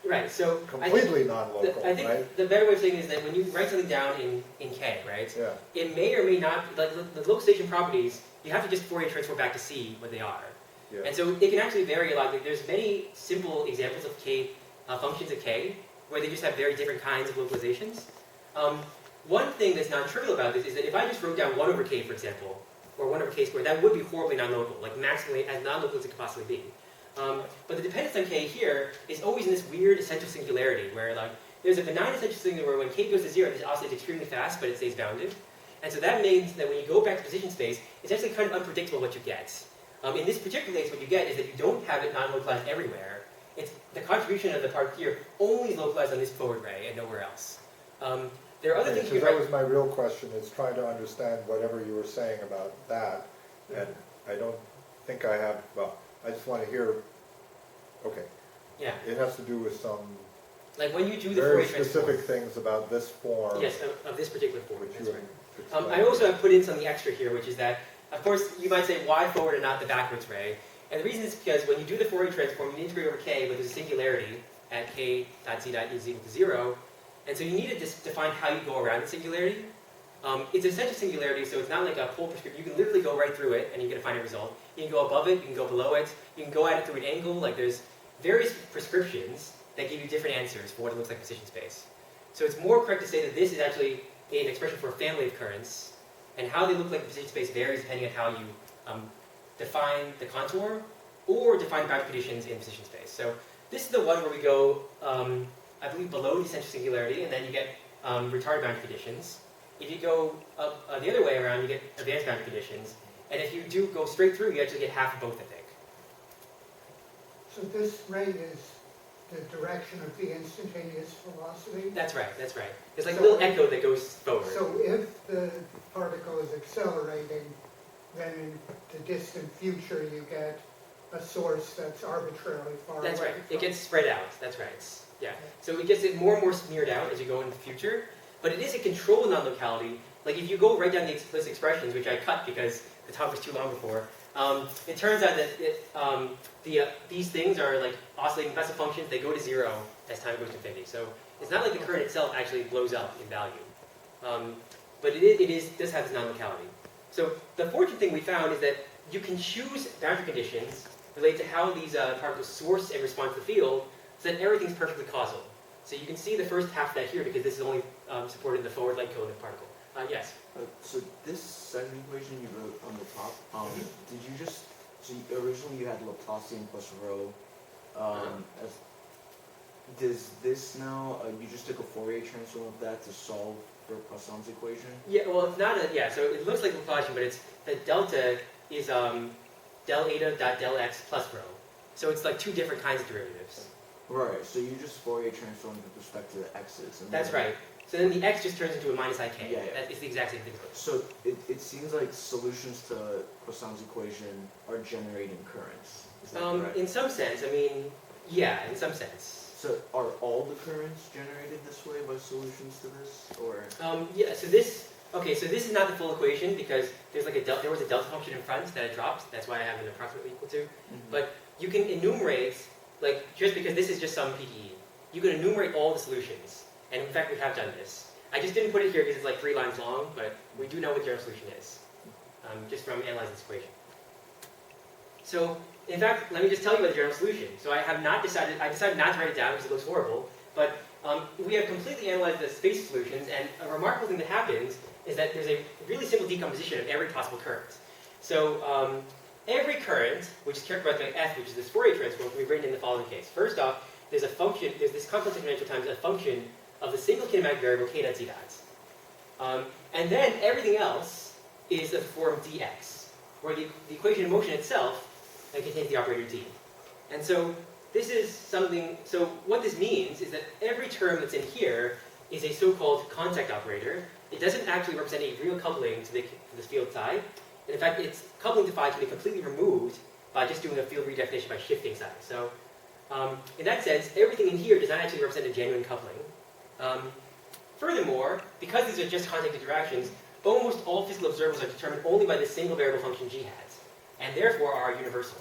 Right. So completely non-local, I think right? the better way of saying it is that when you write something down in K, right? Yeah. It may or may not, like the localization properties, you have to just Fourier transform back to see what they are. Yeah. And so it can actually vary a lot. Like, there's many simple examples of K, functions of K, where they just have very different kinds of localizations. One thing that's non-trivial about this is that if I just wrote down 1 over K, for example, or 1 over K squared, that would be horribly non-local, like maximally as non-local as it could possibly be. But the dependence on K here is always in this weird essential singularity, where like there's a benign essential singularity where when K goes to 0, this oscillates extremely fast, but it stays bounded. And so that means that when you go back to position space, it's actually kind of unpredictable what you get. In this particular case, what you get is that you don't have it non-localized everywhere. It's the contribution of the part here only is localized on this forward ray and nowhere else. There are other things you Because can that write. was my real question, is trying to understand whatever you were saying about that. And I don't think I have, well, I just want to hear, okay, Yeah, it has to do with some like when you do the very Fourier specific transform. things about this form. Yes, of this particular form. Which That's you right. explained. I also have put in something extra here, which is that, of course, you might say, why forward and not the backwards ray? And the reason is because when you do the Fourier transform, you integrate over K, but there's a singularity at K dot Z dot is equal to 0. And so you need to just define how you go around the singularity. It's an essential singularity, so it's not like a pole prescription. You can literally go right through it, and you get a finite result. You can go above it, you can go below it, you can go at it through an angle. Like there's various prescriptions that give you different answers for what it looks like position space. So it's more correct to say that this is actually an expression for a family of currents, and how they look like in position space varies depending on how you define the contour or define boundary conditions in position space. So this is the one where we go, I believe, below the essential singularity, and then you get retarded boundary conditions. If you go up the other way around, you get advanced boundary conditions. And if you do go straight through, you actually get half of both, I think. So this rate is the direction of the instantaneous velocity? That's right, that's right. There's like a So- little echo that goes forward. So if the particle is accelerating, then in the distant future you get a source that's arbitrarily far away That's right. from It gets spread out. That's right. Yeah. So it gets it more and more smeared out as you go into the future. But it is a control non-locality like if you go right down the explicit expressions, which I cut because the talk was too long before, it turns out that these things are like oscillating Bessel functions. They go to 0 as time goes to infinity. So it's not like the current itself actually blows up in value. But it does have this non-locality. So the fortunate thing we found is that you can choose boundary conditions related to how these particles source and respond to the field so that everything's perfectly causal. So you can see the first half of that here because this is only supported in the forward light code of the particle. Yes? So this second equation you wrote on the top, did you just, originally you had Laplacian plus rho, does this now, you just took a Fourier transform of that to solve for Poisson's equation? Yeah, well, it's not so it looks like Laplacian, but it's the delta is del eta dot del x plus rho. So it's like two different kinds of derivatives. Right, so you just Fourier transformed with respect to the x's. And That's then, right. So then the x just turns into a minus ik. Yeah, yeah. That is the exact same thing. So it seems like solutions to Poisson's equation are generating currents. Is that correct? In some sense, I mean, yeah, in some sense. So are all the currents generated this way by solutions to this, or? Yeah. So this is not the full equation because there's like there was a delta function in front that I dropped. That's why I have an approximately equal to. But you can enumerate, like, just because this is just some PDE, you can enumerate all the solutions. And in fact, we have done this. I just didn't put it here because it's like 3 lines long, but we do know what the general solution is, just from analyzing this equation. So, in fact, let me just tell you about the general solution. So I decided not to write it down because it looks horrible, but we have completely analyzed the space solutions, and a remarkable thing that happens is that there's a really simple decomposition of every possible current. So every current, which is characterized by f, which is this Fourier transform, can be written in the following case. First off, there's this complex exponential times a function of the single kinematic variable k dot z dot. And then everything else is of the form dx, where the equation of motion itself contains the operator d. And so this is something, so what this means is that every term that's in here is a so-called contact operator. It doesn't actually represent a real coupling to this field psi. And in fact, its coupling to phi can be completely removed by just doing a field redefinition by shifting psi. So in that sense, everything in here does not actually represent a genuine coupling. Furthermore, because these are just contact interactions, almost all physical observables are determined only by the single variable function g hat, and therefore are universal.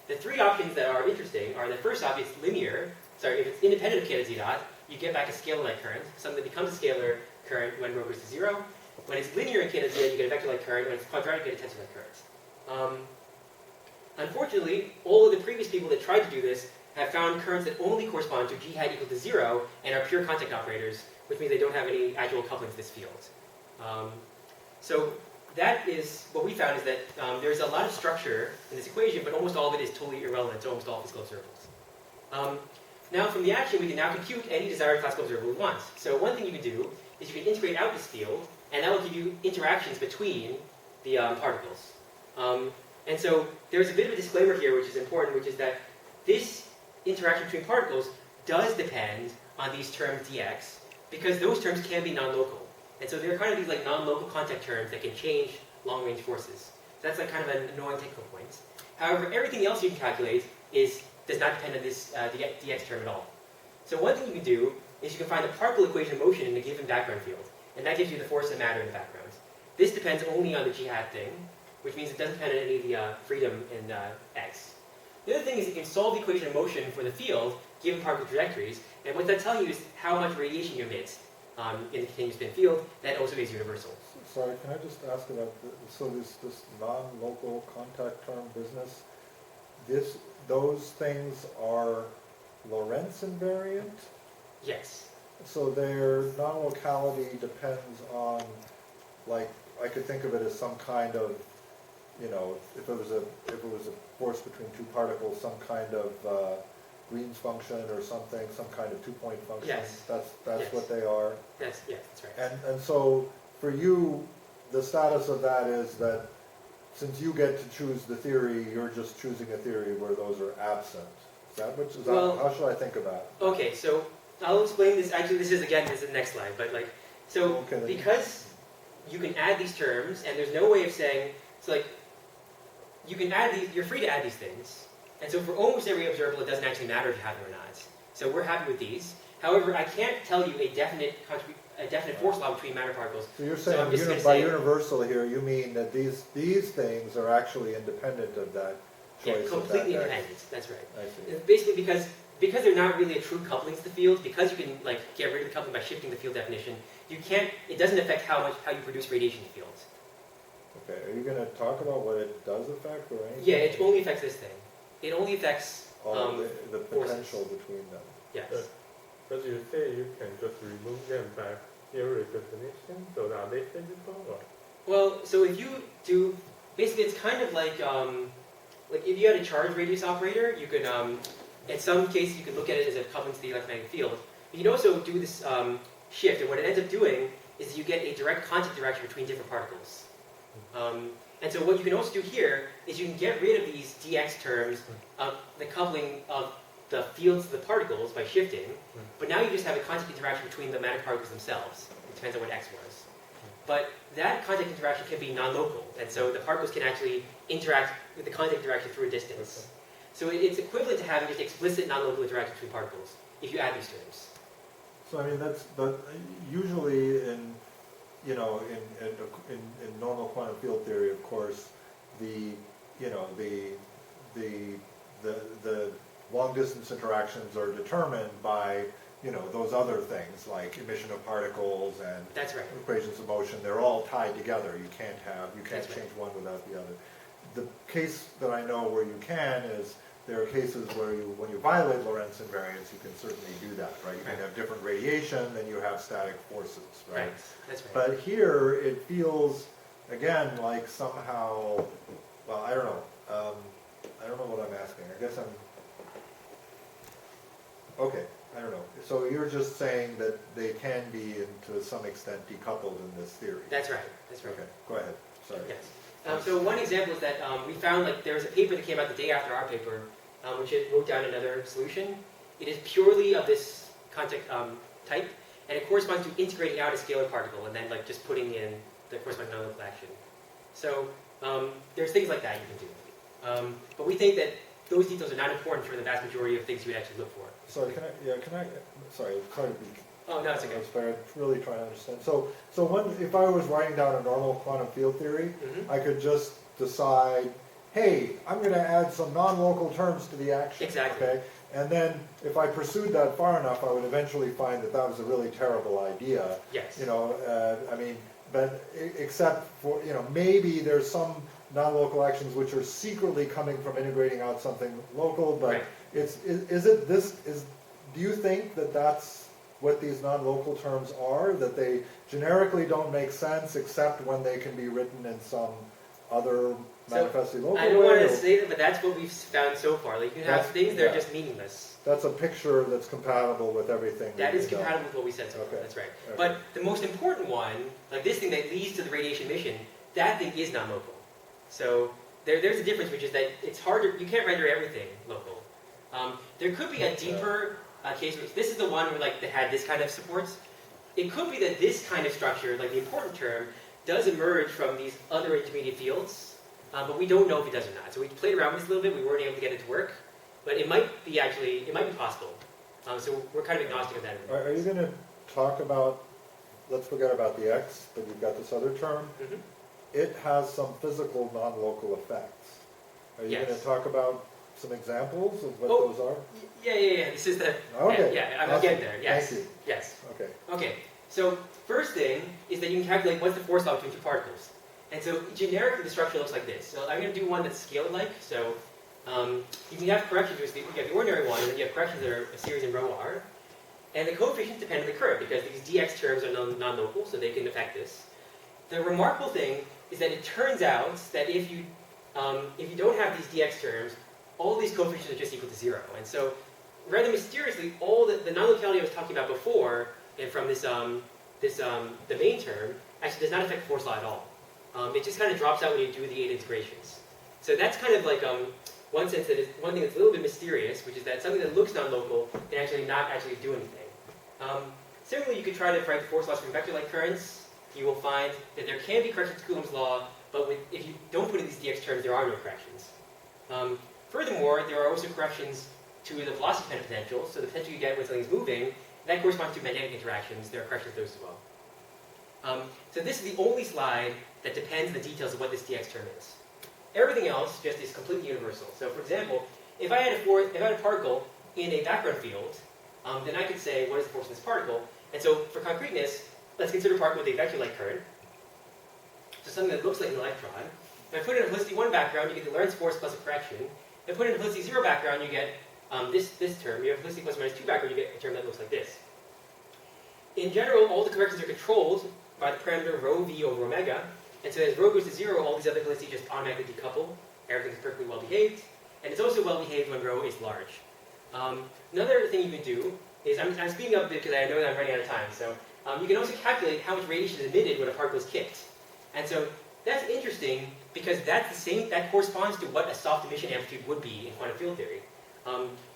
The 3 options that are interesting are that first off, it's linear. Sorry, if it's independent of k dot z dot, you get back a scalar-like current, something that becomes a scalar current when rho goes to 0. When it's linear in k dot z dot, you get a vector-like current. When it's quadratic, you get a tensor-like current. Unfortunately, all of the previous people that tried to do this have found currents that only correspond to g hat equal to 0 and are pure contact operators, which means they don't have any actual coupling to this field. So that is, what we found is that there's a lot of structure in this equation, but almost all of it is totally irrelevant to almost all physical observables. Now from the action, we can now compute any desired classical observable we want. So one thing you can do is you can integrate out this field, and that will give you interactions between the particles. And so there's a bit of a disclaimer here, which is important, which is that this interaction between particles does depend on these terms dx, because those terms can be non-local. And so they're kind of these like non-local contact terms that can change long-range forces. So that's like kind of an annoying technical point. However, everything else you can calculate does not depend on this dx term at all. So one thing you can do is you can find the particle equation of motion in a given background field, and that gives you the force of matter in the background. This depends only on the g hat thing, which means it doesn't depend on any of the freedom in x. The other thing is you can solve the equation of motion for the field given particle trajectories, and what that's telling you is how much radiation you emit in the continuous spin field. That also is universal. Sorry, can I just ask about so this non-local contact term business? Those things are Lorenz invariant. Yes. So their non-locality depends on, like, I could think of it as some kind of, you know, if it was a force between 2 particles, some kind of Green's function or something, some kind of 2-point function. Yes. That's Yes. what they are. Yes, that's right. And so for you, the status of that is that since you get to choose the theory, you're just choosing a theory where those are absent. How should I think of that? Okay, so I'll explain this. Actually, this is the next slide. But because you can add these terms, and there's no way of saying, so like, you can add these, you're free to add these things. And so for almost every observable, it doesn't actually matter if you have them or not. So we're happy with these. However, I can't tell you a definite a definite force law between matter particles. So you're So saying I'm just gonna by say- universal here, you mean that these things are actually independent of that Yeah, choice completely of that independent. That's right. I see. Basically, because they're not really a true coupling to the field, because you can like get rid of the coupling by shifting the field definition, you can't. It doesn't affect how you produce radiation fields. Okay, are you going to talk about what it does affect or anything? Yeah, it only affects this thing. It only affects. All the forces. potential between them. Yes. But you say you can just remove them by theory definition, so are they physical or? Well, so if you do, basically, it's kind of like if you had a charge radius operator, you could, in some cases, you could look at it as a coupling to the electromagnetic field. You can also do this shift, and what it ends up doing is you get a direct contact direction between different particles. And so what you can also do here is you can get rid of these dx terms of the coupling of the fields to the particles by shifting, but now you just have a contact interaction between the matter particles themselves. It depends on what x was. But that contact interaction can be non-local, and so the particles can actually interact with the contact interaction through a distance. So it's equivalent to having just explicit non-local interaction between particles if you add these terms. So I mean but usually in normal quantum field theory, of course, the long distance interactions are determined by those other things like emission of particles and That's right. equations of motion. They're all tied together. You can't That's right. change one without the other. The case that I know where you can is there are cases where when you violate Lorenz invariance, you can certainly do that, right? You can have different radiation than you have static forces, right? Right. That's right. But here it feels, again, like somehow, well, I don't know. I don't know what I'm asking. I guess okay, I don't know. So you're just saying that they can be, to some extent, decoupled in this theory. That's right. That's right. Okay, go ahead. Sorry. Yes. So one example is that we found there was a paper that came out the day after our paper, which it wrote down another solution. It is purely of this contact type, and it corresponds to integrating out a scalar particle and then just putting in the corresponding non-local action. So there's things like that you can do. But we think that those details are not important for the vast majority of things you would actually look for. Sorry, sorry, it's kind of Oh, no, it's okay. but I'm really trying to understand. So if I was writing down a normal quantum field theory, Mhm. I could just decide, hey, I'm going to add some non-local terms to the action. Exactly. Okay? And then if I pursued that far enough, I would eventually find that that was a really terrible idea. Yes. But except for, maybe there's some non-local actions which are secretly coming from integrating out something local, but Right. do you think that that's what these non-local terms are, that they generically don't make sense except when they can be written in some other manifestly local I don't way? want or- to say that, but that's what we've found so far. You can have things that are just meaningless. That's a picture that's compatible with everything. That is we know. compatible with what we said so far. Okay. That's right. Okay. But the most important one, like this thing that leads to the radiation emission, that thing is non-local. So there's a difference, which is that it's harder. You can't render everything local. There could be a deeper case. This is the one where that had this kind of supports. It could be that this kind of structure, like the important term, does emerge from these other intermediate fields, but we don't know if it does or not. So we played around with this a little bit. We weren't able to get it to work, but it might be possible. So we're kind of agnostic of that. Are you going to talk about, let's forget about the X, but you've got this other term. Mhm. It has some physical non-local effects. Are you going Yes. to talk about some examples of what Oh. those are? Yeah. This is the. Okay. Yeah, I'm Awesome. getting there. Yes. Thank you. Yes. Okay. Okay. So first thing is that you can calculate what's the force law between two particles. And so generically the structure looks like this. So I'm going to do one that's scale-like. So you can have corrections. You have the ordinary one, and then you have corrections that are a series in row R. And the coefficients depend on the curve because these dx terms are non-local, so they can affect this. The remarkable thing is that it turns out that if you don't have these dx terms, all these coefficients are just equal to 0. And so rather mysteriously, all the non-locality I was talking about before, and from the main term, actually does not affect the force law at all. It just kind of drops out when you do the 8 integrations. So that's kind of one sense that is one thing that's a little bit mysterious, which is that something that looks non-local can actually not actually do anything. Similarly, you could try to write the force laws from vector-like currents. You will find that there can be corrections to Coulomb's law, but if you don't put in these dx terms, there are no corrections. Furthermore, there are also corrections to the velocity-dependent potential. So the potential you get when something's moving That corresponds to magnetic interactions. There are questions of those as well. So this is the only slide that depends on the details of what this dx term is. Everything else just is completely universal. So for example, if I had a particle in a background field, then I could say, what is the force of this particle? And so for concreteness, let's consider a particle with a vector-like current. So something that looks like an electron. If I put in a helicity 1 background, you get the Lorenz force plus a correction. If I put in a helicity 0 background, you get this term. You have helicity plus or minus 2 background, you get a term that looks like this. In general, all the corrections are controlled by the parameter rho v over omega. And so as rho goes to 0, all these other helicities just automatically decouple. Everything's perfectly well behaved. And it's also well behaved when rho is large. Another thing you can do is, I'm speeding up a bit because I know that I'm running out of time. So you can also calculate how much radiation is emitted when a particle is kicked. And so that's interesting because that's the same, that corresponds to what a soft emission amplitude would be in quantum field theory.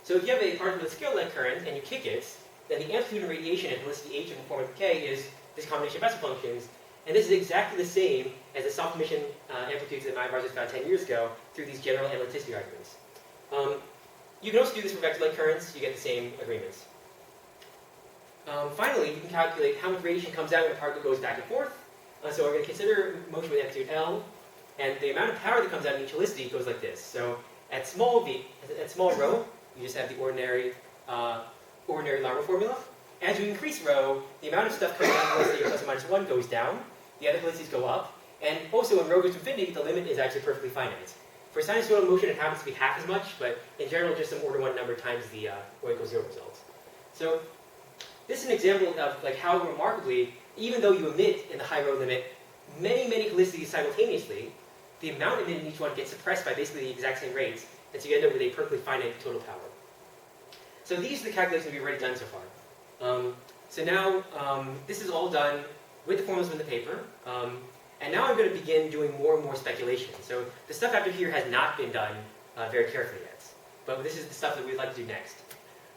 So if you have a particle with scale-like current and you kick it, then the amplitude of radiation at helicity h in the form of k is this combination of Bessel functions. And this is exactly the same as the soft emission amplitudes that my advisors found 10 years ago through these general analyticity arguments. You can also do this for vector-like currents. You get the same agreements. Finally, you can calculate how much radiation comes out when a particle goes back and forth. So we're going to consider motion with amplitude L, and the amount of power that comes out in each helicity goes like this. So at small rho, you just have the ordinary Larmor formula. As you increase rho, the amount of stuff coming out of helicity plus or minus 1 goes down. The other helicities go up. And also when rho goes to infinity, the limit is actually perfectly finite. For sinusoidal motion, it happens to be half as much, but in general, just some order 1 number times the rho equals 0 result. So this is an example of like how remarkably, even though you emit in the high rho limit many helicities simultaneously, the amount emitted in each one gets suppressed by basically the exact same rates, and so you end up with a perfectly finite total power. So these are the calculations we've already done so far. So now this is all done with the formalism in the paper. And now I'm going to begin doing more and more speculation. So the stuff after here has not been done very carefully yet. But this is the stuff that we'd like to do next.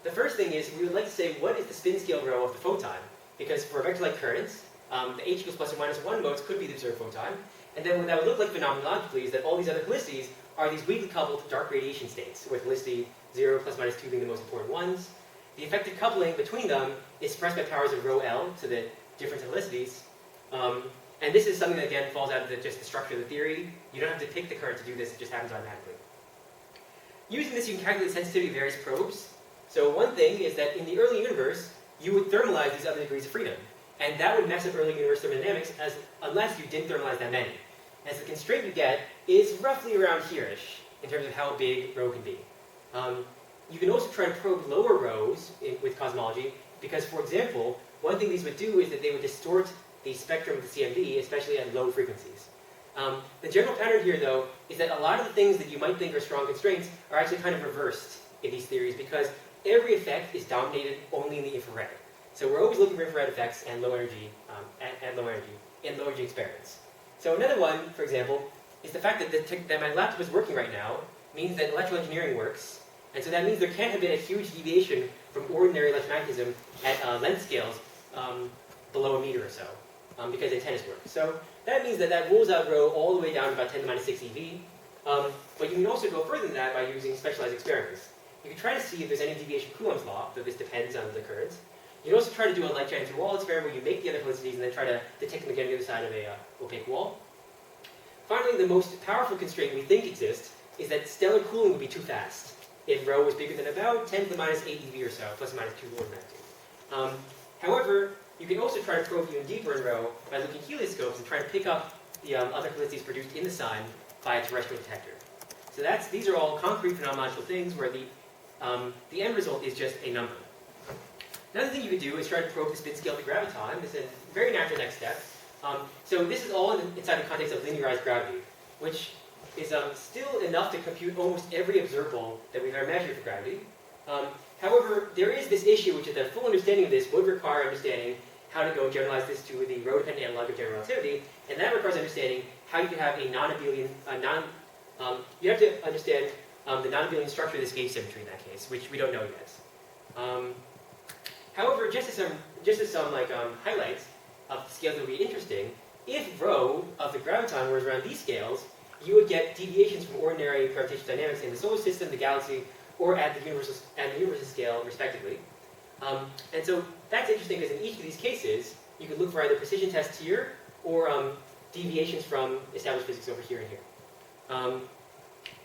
The first thing is we would like to say what is the spin scale rho of the photon? Because for vector-like currents, the h equals plus or minus 1 modes could be the observed photon. And then what that would look like phenomenologically is that all these other helicities are these weakly coupled dark radiation states, with helicity 0 plus minus 2 being the most important ones. The effective coupling between them is suppressed by powers of rho L, so the difference in helicities. And this is something that, again, falls out of just the structure of the theory. You don't have to pick the current to do this, it just happens automatically. Using this, you can calculate the sensitivity of various probes. So one thing is that in the early universe, you would thermalize these other degrees of freedom. And that would mess up early universe thermodynamics unless you didn't thermalize that many. And so the constraint you get is roughly around here-ish in terms of how big rho can be. You can also try to probe lower rhos with cosmology because, for example, one thing these would do is that they would distort the spectrum of the CMB, especially at low frequencies. The general pattern here, though, is that a lot of the things that you might think are strong constraints are actually kind of reversed in these theories because every effect is dominated only in the infrared. So we're always looking for infrared effects and low energy, at low energy in low energy experiments. So another one, for example, is the fact that my laptop is working right now means that electrical engineering works, and so that means there can't have been a huge deviation from ordinary electromagnetism at length scales below a meter or so, because antennas work. So that means that rules out rho all the way down to about 10 to the minus 6 eV. But you can also go further than that by using specialized experiments. You can try to see if there's any deviation of Coulomb's law, though this depends on the currents. You can also try to do a light shine through wall experiment where you make the other helicities and then try to detect them again on the other side of a opaque wall. Finally, the most powerful constraint we think exists is that stellar cooling would be too fast if rho was bigger than about 10 to the minus 8 eV or so, plus or minus 2 order of magnitude. However, you can also try to probe even deeper in rho by looking at helioscopes and try to pick up the other helicities produced in the sun by a terrestrial detector. So these are all concrete phenomenological things where the end result is just a number. Another thing you could do is try to probe the spin scale of the graviton. This is a very natural next step. So this is all inside the context of linearized gravity, which is still enough to compute almost every observable that we've ever measured for gravity. However, there is this issue, which is that full understanding of this would require understanding how to go generalize this to the rho-dependent analog of general relativity, and that requires understanding how you can have a non-abelian, you have to understand the non-abelian structure of this gauge symmetry in that case, which we don't know yet. However, just as some highlights of the scales that would be interesting, if rho of the graviton was around these scales, you would get deviations from ordinary gravitational dynamics in the solar system, the galaxy, or at the universal scale, respectively. And so that's interesting because in each of these cases, you could look for either precision tests here or deviations from established physics over here and here.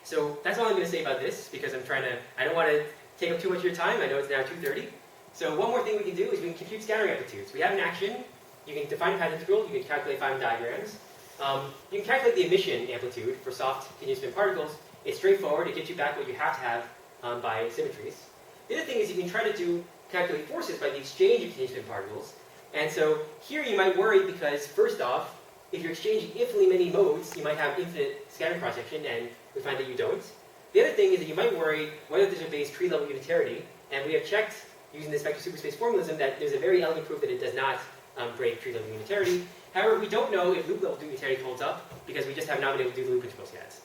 So that's all I'm going to say about this because I don't want to take up too much of your time. I know it's now 2:30. So one more thing we can do is we can compute scattering amplitudes. We have an action. You can define a path integral. You can calculate Feynman diagrams. You can calculate the emission amplitude for soft continuous spin particles. It's straightforward. It gets you back what you have to have by symmetries. The other thing is you can try to calculate forces by the exchange of continuous spin particles. And so here you might worry because first off, if you're exchanging infinitely many modes, you might have infinite scattering cross-section, and we find that you don't. The other thing is that you might worry whether there's a base tree-level unitarity, and we have checked using this vector superspace formalism that there's a very elegant proof that it does not break tree-level unitarity. However, we don't know if loop-level unitarity holds up because we just have not been able to do the loop integrals yet.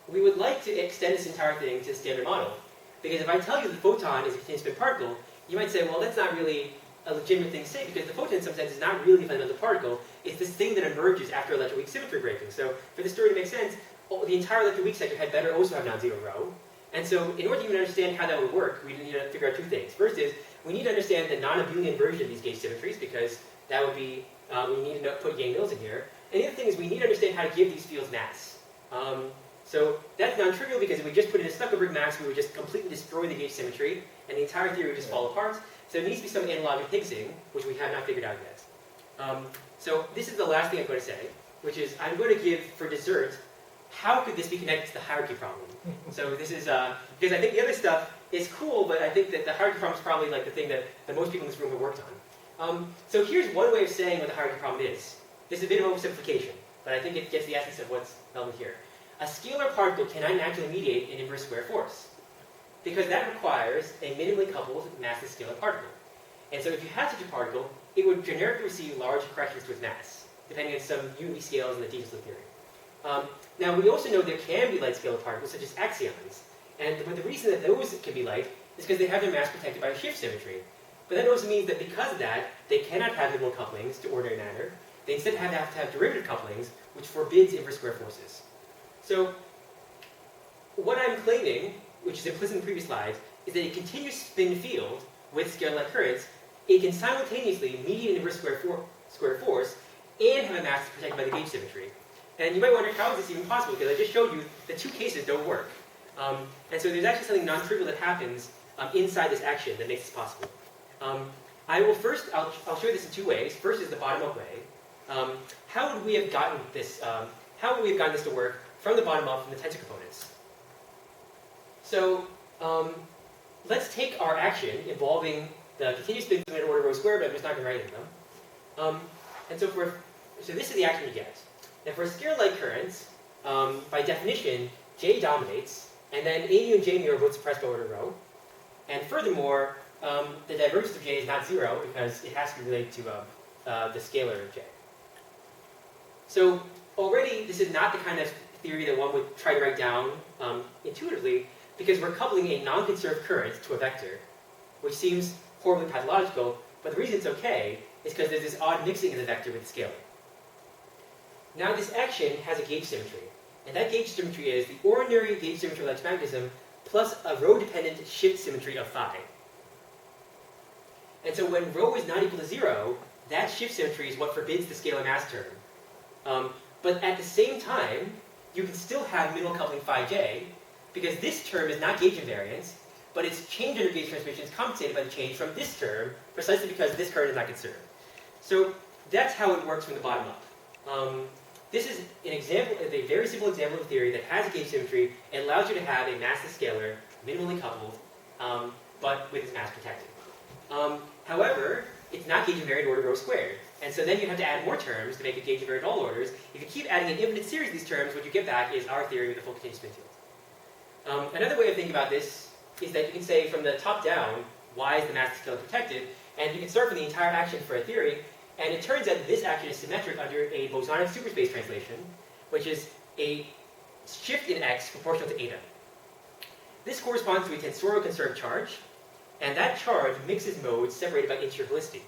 We would like to extend this entire thing to the standard model, because if I tell you the photon is a continuous spin particle, you might say, well, that's not really a legitimate thing to say because the photon in some sense is not really a fundamental particle. It's this thing that emerges after electroweak symmetry breaking. So for this story to make sense, the entire electroweak sector had better also have non-zero rho. And so in order to even understand how that would work, we need to figure out two things. First is, we need to understand the non-abelian version of these gauge symmetries because that would be, we need to put Yang-Mills in here. And the other thing is we need to understand how to give these fields mass. So that's non-trivial because if we just put in a Stuckelberg mass, we would just completely destroy the gauge symmetry, and the entire theory would just fall apart. So there needs to be some analog of Higgsing, which we have not figured out yet. So this is the last thing I'm going to say, which is I'm going to give, for dessert, how could this be connected to the hierarchy problem? So this is, because I think the other stuff is cool, but I think that the hierarchy problem is probably like the thing that most people in this room have worked on. So here's one way of saying what the hierarchy problem is. This is a bit of oversimplification, but I think it gets the essence of what's relevant here. A scalar particle cannot naturally mediate an inverse square force, because that requires a minimally coupled massless scalar particle. And so if you had such a particle, it would generically receive large corrections to its mass, depending on some unity scales in the diffeential theory. Now we also know there can be light scalar particles, such as axions. But the reason that those can be light is because they have their mass protected by a shift symmetry. But that also means that because of that, they cannot have minimal couplings to ordinary matter. They instead have to have derivative couplings, which forbids inverse square forces. So what I'm claiming, which is implicit in the previous slides, is that a continuous spin field with scalar-like currents, it can simultaneously mediate an inverse square force and have a mass protected by the gauge symmetry. And you might wonder, how is this even possible? Because I just showed you the two cases don't work. And so there's actually something non-trivial that happens inside this action that makes this possible. I'll show you this in two ways. First is the bottom-up way. How would we have gotten this? How would we have gotten this to work from the bottom up from the tensor components? So let's take our action involving the continuous spin in order rho squared, but I'm just not going to write any of them. And so this is the action you get. And for scalar-like currents, by definition, J dominates, and then A mu and J mu are both suppressed by order rho. And furthermore, the divergence of J is not zero because it has to be related to the scalar of J. So already, this is not the kind of theory that one would try to write down intuitively, because we're coupling a non-conserved current to a vector, which seems horribly pathological, but the reason it's okay is because there's this odd mixing of the vector with the scalar. Now this action has a gauge symmetry, and that gauge symmetry is the ordinary gauge symmetry of electromagnetism plus a rho-dependent shift symmetry of phi. And so when rho is not equal to 0, that shift symmetry is what forbids the scalar mass term. But at the same time, you can still have minimal coupling phi j, because this term is not gauge invariant, but its change under gauge transmission is compensated by the change from this term, precisely because this current is not conserved. So that's how it works from the bottom up. This is an example, a very simple example of a theory that has a gauge symmetry and allows you to have a massless scalar, minimally coupled, but with its mass protected. However, it's not gauge invariant order rho squared. And so then you have to add more terms to make it gauge invariant all orders. If you keep adding an infinite series of these terms, what you get back is our theory with a full continuous spin field. Another way of thinking about this is that you can say from the top down, why is the mass scalar protected? And you can start from the entire action for a theory. And it turns out that this action is symmetric under a bosonic superspace translation, which is a shift in x proportional to eta. This corresponds to a tensorial conserved charge, and that charge mixes modes separated by interior helicity.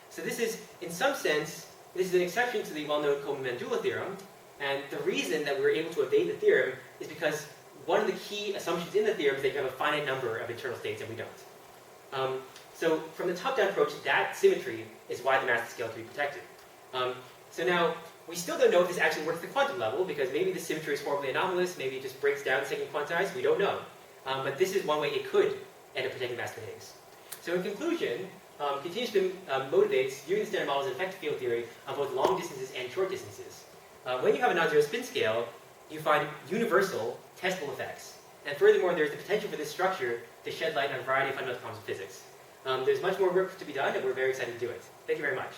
So this is, in some sense, this is an exception to the well-known Coleman-Mandula theorem, and the reason that we're able to evade the theorem is because one of the key assumptions in the theorem is that you have a finite number of internal states, and we don't. So from the top-down approach, that symmetry is why the massless scale can be protected. So now, we still don't know if this actually works at the quantum level, because maybe the symmetry is formally anomalous, maybe it just breaks down the second quantized, we don't know. But this is one way it could end up protecting massless Higgs. So in conclusion, continuous spin motivates viewing the standard models in effective field theory on both long distances and short distances. When you have a non-zero spin scale, you find universal, testable effects. And furthermore, there's the potential for this structure to shed light on a variety of fundamental problems of physics. There's much more work to be done, and we're very excited to do it. Thank you very much.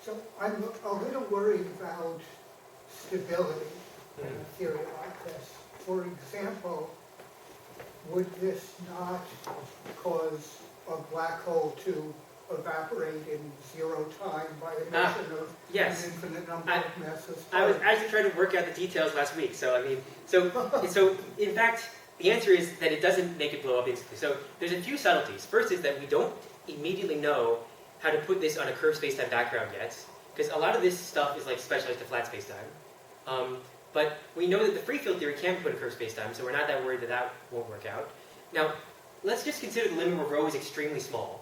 So I'm a little worried about stability in a theory like this. For example, would this not cause a black hole to evaporate in 0 time by emission of yes. an infinite number of massless I was particles? actually trying to work out the details last week, so I mean, so in fact, the answer is that it doesn't make it blow up instantly. So there's a few subtleties. First is that we don't immediately know how to put this on a curved spacetime background yet, because a lot of this stuff is like specialized to flat spacetime. But we know that the free field theory can put a curved spacetime, so we're not that worried that that won't work out. Now, let's just consider the limit where rho is extremely small.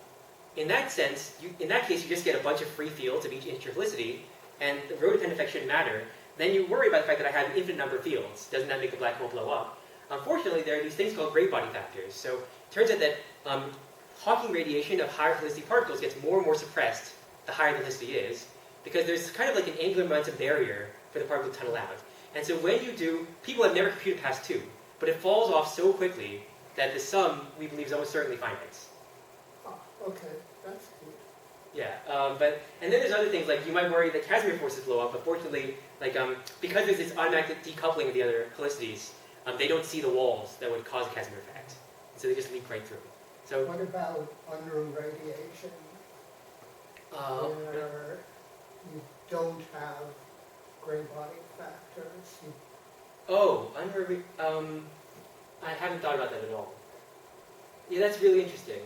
In that sense, in that case, you just get a bunch of free fields of each integer helicity, and the rho-dependent effect shouldn't matter. Then you worry about the fact that I have an infinite number of fields. Doesn't that make the black hole blow up? Unfortunately, there are these things called gray body factors. So it turns out that Hawking radiation of higher helicity particles gets more and more suppressed the higher the helicity is, because there's kind of like an angular momentum barrier for the particle to tunnel out. And so when you do, people have never computed past 2, but it falls off so quickly that the sum, we believe, is almost certainly finite. Oh, okay, that's good. Yeah, and then there's other things, like you might worry that Casimir forces blow up, but fortunately, like, because there's this automatic decoupling of the other helicities, they don't see the walls that would cause a Casimir effect. So they just leak right through. So, What about unroom radiation, where you don't have gray body factors? I haven't thought about that at all. Yeah, that's really interesting.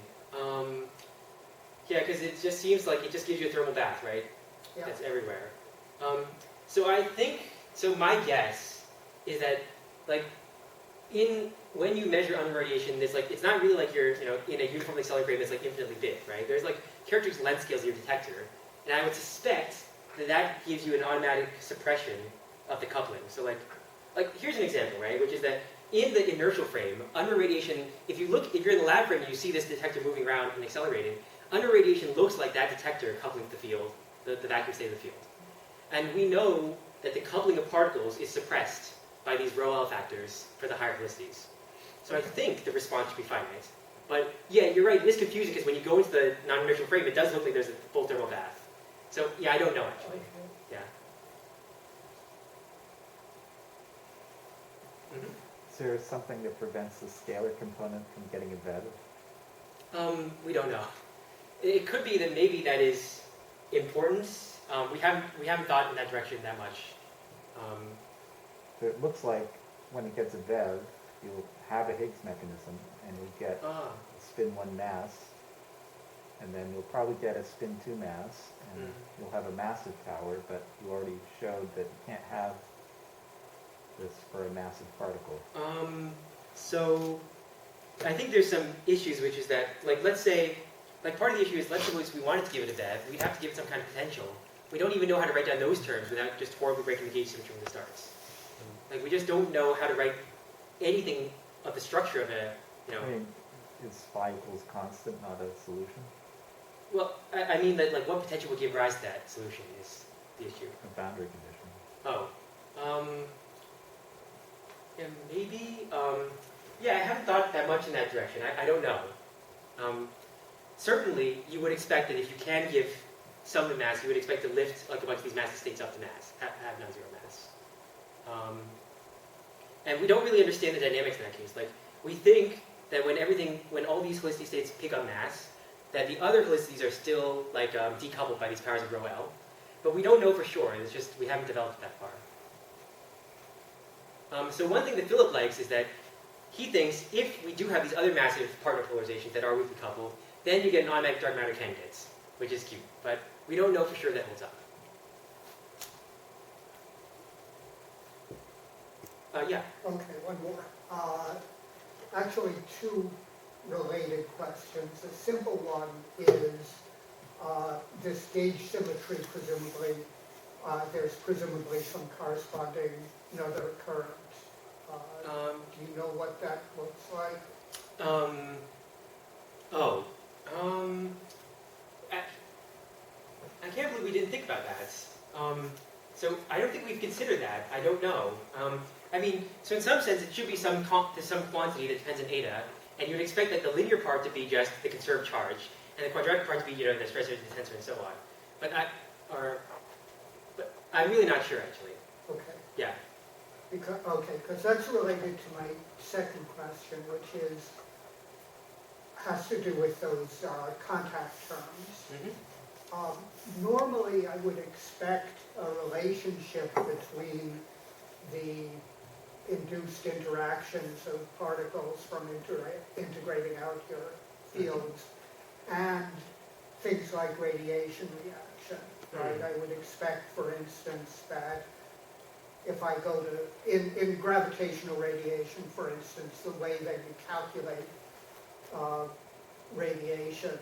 Yeah, because it just seems like it just gives you a thermal bath, right? Yeah. That's everywhere. So I think, so my guess is that, like, when you measure unroom radiation, there's like, it's not really like you're, in a uniformly accelerated that's like infinitely big, right? There's like characteristic length scales of your detector, and I would suspect that that gives you an automatic suppression of the coupling. So like here's an example, right? Which is that in the inertial frame, unroom radiation, if you're in the lab frame and you see this detector moving around and accelerating, unroom radiation looks like that detector coupling with the field, the vacuum state of the field. And we know that the coupling of particles is suppressed by these rho L factors for the higher felicities. So I think the response should be finite. But yeah, you're right, it is confusing because when you go into the non-inertial frame, it does look like there's a full thermal bath. So yeah, I don't know actually. Yeah. Is there something that prevents the scalar component from getting embedded? We don't know. It could be that maybe that is important. We haven't thought in that direction that much. So it looks like when it gets a VEV, you'll have a Higgs mechanism, and you'll get a spin 1 mass, and then you'll probably get a spin 2 mass, and you'll have a massive power, but you already showed that you can't have this for a massive particle. So I think there's some issues, which is that, like, let's say, like, part of the issue is, let's suppose we wanted to give it a VEV, we'd have to give it some kind of potential. We don't even know how to write down those terms without just horribly breaking the gauge symmetry when it starts. Like, we just don't know how to write anything of the structure of a, I mean, is phi equals constant not a solution? Well, I mean that, like, what potential would give rise to that solution is the issue. A boundary condition. Oh. Yeah, maybe. Yeah, I haven't thought that much in that direction. I don't know. Certainly, you would expect that if you can give some to mass, you would expect to lift like a bunch of these massless states up to mass, have non-zero mass. And we don't really understand the dynamics in that case. Like, we think that when all these helicity states pick up mass, that the other helicities are still like decoupled by these powers of rho L. But we don't know for sure. It's just we haven't developed it that far. So one thing that Philip likes is that he thinks if we do have these other massive partner polarizations that are weakly coupled, then you get an automatic dark matter candidates, which is cute. But we don't know for sure that holds up. Yeah. Okay, one more. Actually, two related questions. The simple one is this gauge symmetry, presumably, there's presumably some corresponding another current. Do you know what that looks like? I can't believe we didn't think about that. So I don't think we've considered that. I don't know. I mean, so in some sense, it should be some quantity that depends on eta, and you'd expect like the linear part to be just the conserved charge, and the quadratic part to be the stress energy tensor and so on. But I'm really not sure actually. Okay. Yeah. Because that's related to my second question, which has to do with those contact terms. Mm-hmm. Normally, I would expect a relationship between the induced interactions of particles from integrating out your fields and things like radiation reaction, right? I would expect, for instance, that if I go to, in gravitational radiation, for instance, the way that you calculate radiation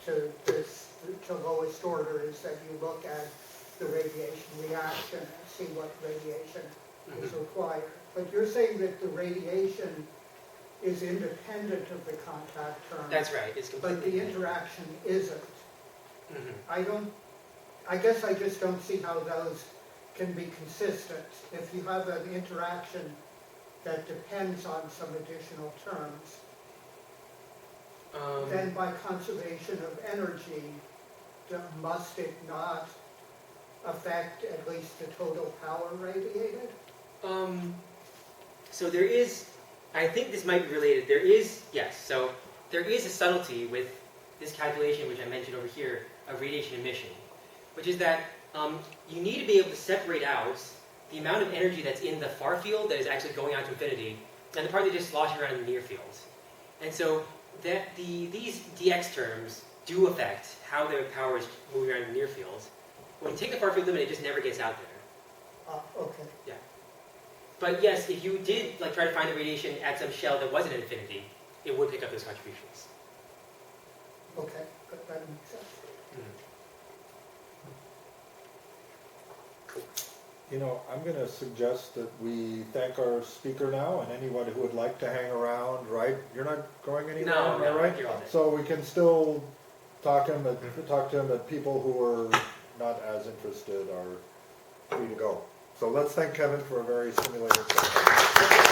to lowest order is that you look at the radiation reaction and see what radiation is required. But you're saying that the radiation is independent of the contact term. That's right. It's completely. But the interaction isn't. Mm-hmm. I guess I just don't see how those can be consistent. If you have an interaction that depends on some additional terms, then by conservation of energy, must it not affect at least the total power radiated? So there is, I think this might be related. There is, yes, so there is a subtlety with this calculation, which I mentioned over here, of radiation emission, which is that you need to be able to separate out the amount of energy that's in the far field that is actually going out to infinity, and the part that just sloshing around in the near field. And so that these dx terms do affect how the power is moving around in the near field. When you take the far field limit, it just never gets out there. Okay. Yeah. But yes, if you did try to find the radiation at some shell that wasn't at infinity, it would pick up those contributions. Okay, that makes sense. You know, I'm going to suggest that we thank our speaker now, and anyone who would like to hang around, right? You're not going anywhere, No, am I right? you're all day. So we can still talk to him, but people who are not as interested are free to go. So let's thank Kevin for a very stimulating session.